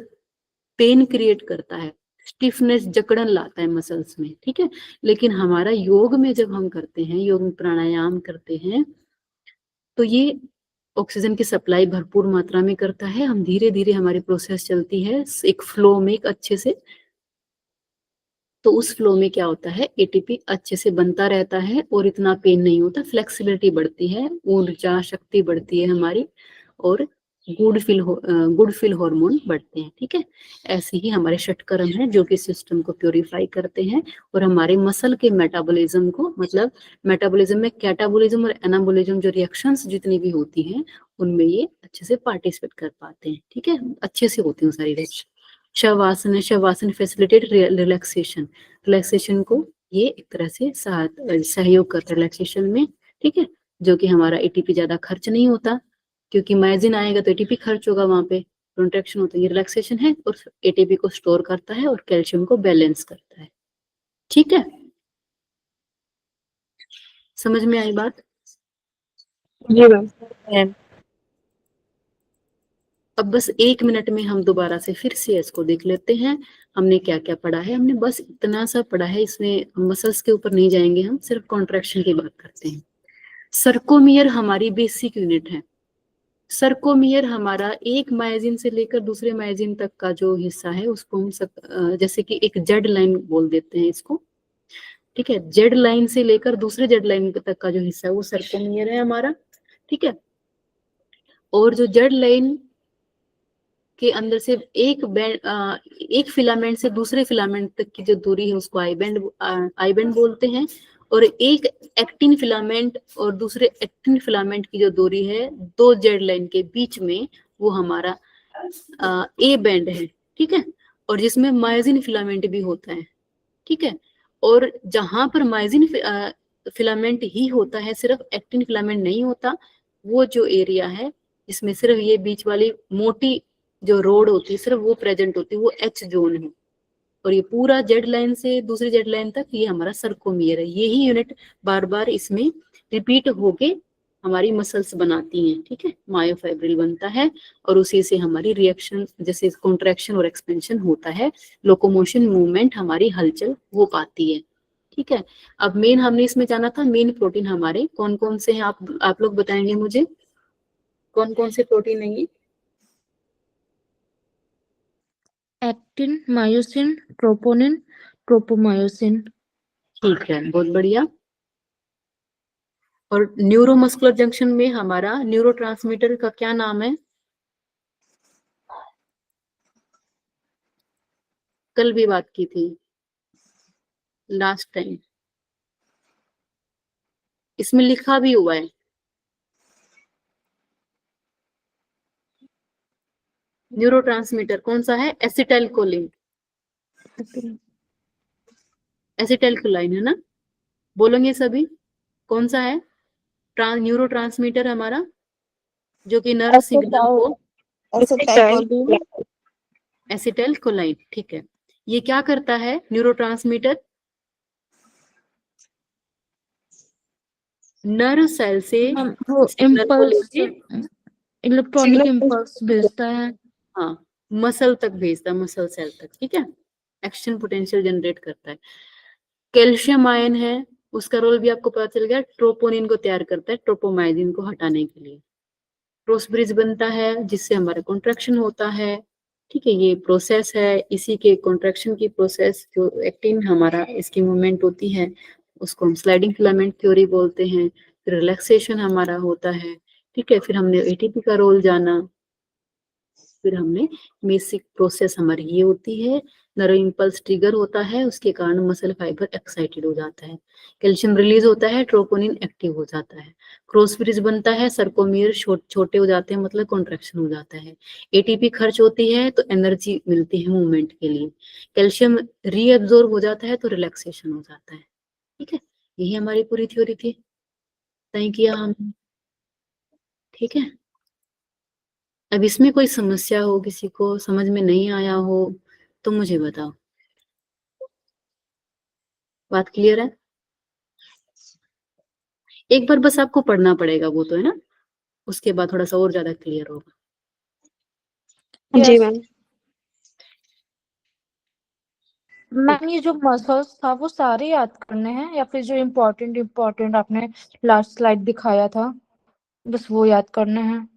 पेन क्रिएट करता है, स्टिफनेस जकड़न लाता है मसल्स में, ठीक है। लेकिन हमारा योग में जब हम करते हैं, योग में प्राणायाम करते हैं, तो ये ऑक्सीजन की सप्लाई भरपूर मात्रा में करता है। हम धीरे धीरे हमारी प्रोसेस चलती है एक फ्लो में, एक अच्छे से, तो उस फ्लो में क्या होता है, एटीपी अच्छे से बनता रहता है और इतना पेन नहीं होता, फ्लेक्सिबिलिटी बढ़ती है, ऊर्जा शक्ति बढ़ती है हमारी, और गुड फील हार्मोन बढ़ते हैं, ठीक है। ऐसे ही हमारे षटकर्म है जो कि सिस्टम को प्योरीफाई करते हैं और हमारे मसल के मेटाबॉलिज्म को, मतलब मेटाबॉलिज्म में कैटाबॉलिज्म और एनाबॉलिज्म जो रिएक्शंस जितनी भी होती हैं उनमें ये अच्छे से पार्टिसिपेट कर पाते हैं, ठीक है, अच्छे से होती हैं सारी रिएक्शन। शवासन है, शवासन फैसिलिटेट रिलैक्सेशन को ये एक तरह से सहयोग करता है रिलैक्सेशन में, ठीक है, जो कि हमारा एटीपी ज्यादा खर्च नहीं होता, क्योंकि मायोसिन आएगा तो एटीपी खर्च होगा, वहां पे कॉन्ट्रैक्शन होता है। ये रिलैक्सेशन है और एटीपी को स्टोर करता है और कैल्शियम को बैलेंस करता है, ठीक है। समझ में आई बात? जी मैम। अब बस 1 मिनट में हम दोबारा से फिर से इसको देख लेते हैं, हमने क्या क्या पढ़ा है। हमने बस इतना सा पढ़ा है, इसमें मसल्स के ऊपर नहीं जाएंगे, हम सिर्फ कॉन्ट्रैक्शन की बात करते हैं। सर्कोमियर हमारी बेसिक यूनिट है। सर्कोमियर हमारा एक मायोसिन से लेकर दूसरे मायोसिन तक का जो हिस्सा है उसको हम जैसे कि एक जेड लाइन बोल देते हैं इसको, ठीक है। जेड लाइन से लेकर दूसरे जेड लाइन तक का जो हिस्सा है वो सर्कोमियर है हमारा, ठीक है। और जो जेड लाइन के अंदर से एक फिलामेंट से दूसरे फिलामेंट तक की जो दूरी है उसको आई बैंड बोलते हैं, और एक एक्टिन फिलामेंट और दूसरे एक्टिन फिलामेंट की जो दूरी है दो जेड लाइन के बीच में, वो हमारा ए बैंड है, ठीक है, और जिसमें मायोसिन फिलामेंट भी होता है, ठीक है। और जहां पर मायोसिन फिलामेंट ही होता है, सिर्फ एक्टिन फिलामेंट नहीं होता, वो जो एरिया है जिसमें सिर्फ ये बीच वाली मोटी जो रोड होती है सिर्फ वो प्रेजेंट होती है, वो एच जोन है, और ये पूरा जेड लाइन से दूसरी जेड लाइन तक ये हमारा सर्कोमियर है। यही यूनिट बार बार इसमें रिपीट होके हमारी मसल्स बनाती हैं, ठीक है। मायोफाइब्रिल बनता है और उसी से हमारी रिएक्शन जैसे कॉन्ट्रैक्शन और एक्सपेंशन होता है, लोकोमोशन मूवमेंट हमारी हलचल हो पाती है, ठीक है। अब मेन हमने इसमें जाना था, मेन प्रोटीन हमारे कौन कौन से हैं, आप लोग बताएंगे मुझे कौन कौन से प्रोटीन है ये? Actin, myosin, troponin, tropomyosin. ठीक है, बहुत बढ़िया। और न्यूरोमस्कुलर जंक्शन में हमारा न्यूरोट्रांसमीटर का क्या नाम है? कल भी बात की थी लास्ट टाइम, इसमें लिखा भी हुआ है। न्यूरोट्रांसमीटर कौन सा है? एसिटाइलकोलिन, एसिटाइलकोलाइन है ना, बोलेंगे सभी कौन सा है न्यूरो ट्रांसमीटर हमारा जो कि नर्व सिग्नल को? Acetylcholine. एसिटाइलकोलाइन, ठीक है। ये क्या करता है न्यूरोट्रांसमीटर? नर्व सेल से वो सिग्नल को इम्पल्स, लेके इलेक्ट्रॉनिक इम्पल्स भेजता है। हाँ मसल तक भेजता है, मसल सेल तक, ठीक है। एक्शन पोटेंशियल जनरेट करता है। कैल्शियम आयन है, उसका रोल भी आपको पता चल गया, ट्रोपोनिन को तैयार करता है ट्रोपोमाइजिन को हटाने के लिए। क्रॉस ब्रिज बनता है जिससे हमारा कॉन्ट्रैक्शन होता है, ठीक है। ये प्रोसेस है, इसी के कॉन्ट्रैक्शन की प्रोसेस जो एक्टिन हमारा इसकी मूवमेंट होती है उसको हम स्लाइडिंग फिलामेंट थ्योरी बोलते हैं। फिर रिलैक्सेशन हमारा होता है, ठीक है। फिर हमने एटीपी का रोल जाना, फिर हमने बेसिक प्रोसेस हमारी ये होती है, नर्व इंपल्स ट्रिगर होता है, उसके कारण मसल फाइबर एक्साइटेड हो जाता है, कैल्शियम रिलीज होता है, ट्रोपोनिन एक्टिव हो जाता है, क्रॉस ब्रिज बनता है, सर्कोमियर छोटे हो जाते हैं मतलब कॉन्ट्रैक्शन हो जाता है, एटीपी खर्च होती है तो एनर्जी मिलती है मूवमेंट के लिए, कैल्शियम रीअब्जॉर्ब हो जाता है तो रिलैक्सेशन हो जाता है, ठीक है। यही हमारी पूरी थ्योरी थी, तय किया हमने, ठीक है। अब इसमें कोई समस्या हो, किसी को समझ में नहीं आया हो तो मुझे बताओ। बात क्लियर है? एक बार बस आपको पढ़ना पड़ेगा, वो तो है ना, उसके बाद थोड़ा सा और ज्यादा क्लियर होगा। जी मैम। मैम ये जो मसल्स था वो सारे याद करने हैं या फिर जो इम्पोर्टेंट आपने लास्ट स्लाइड दिखाया था बस वो याद करने हैं?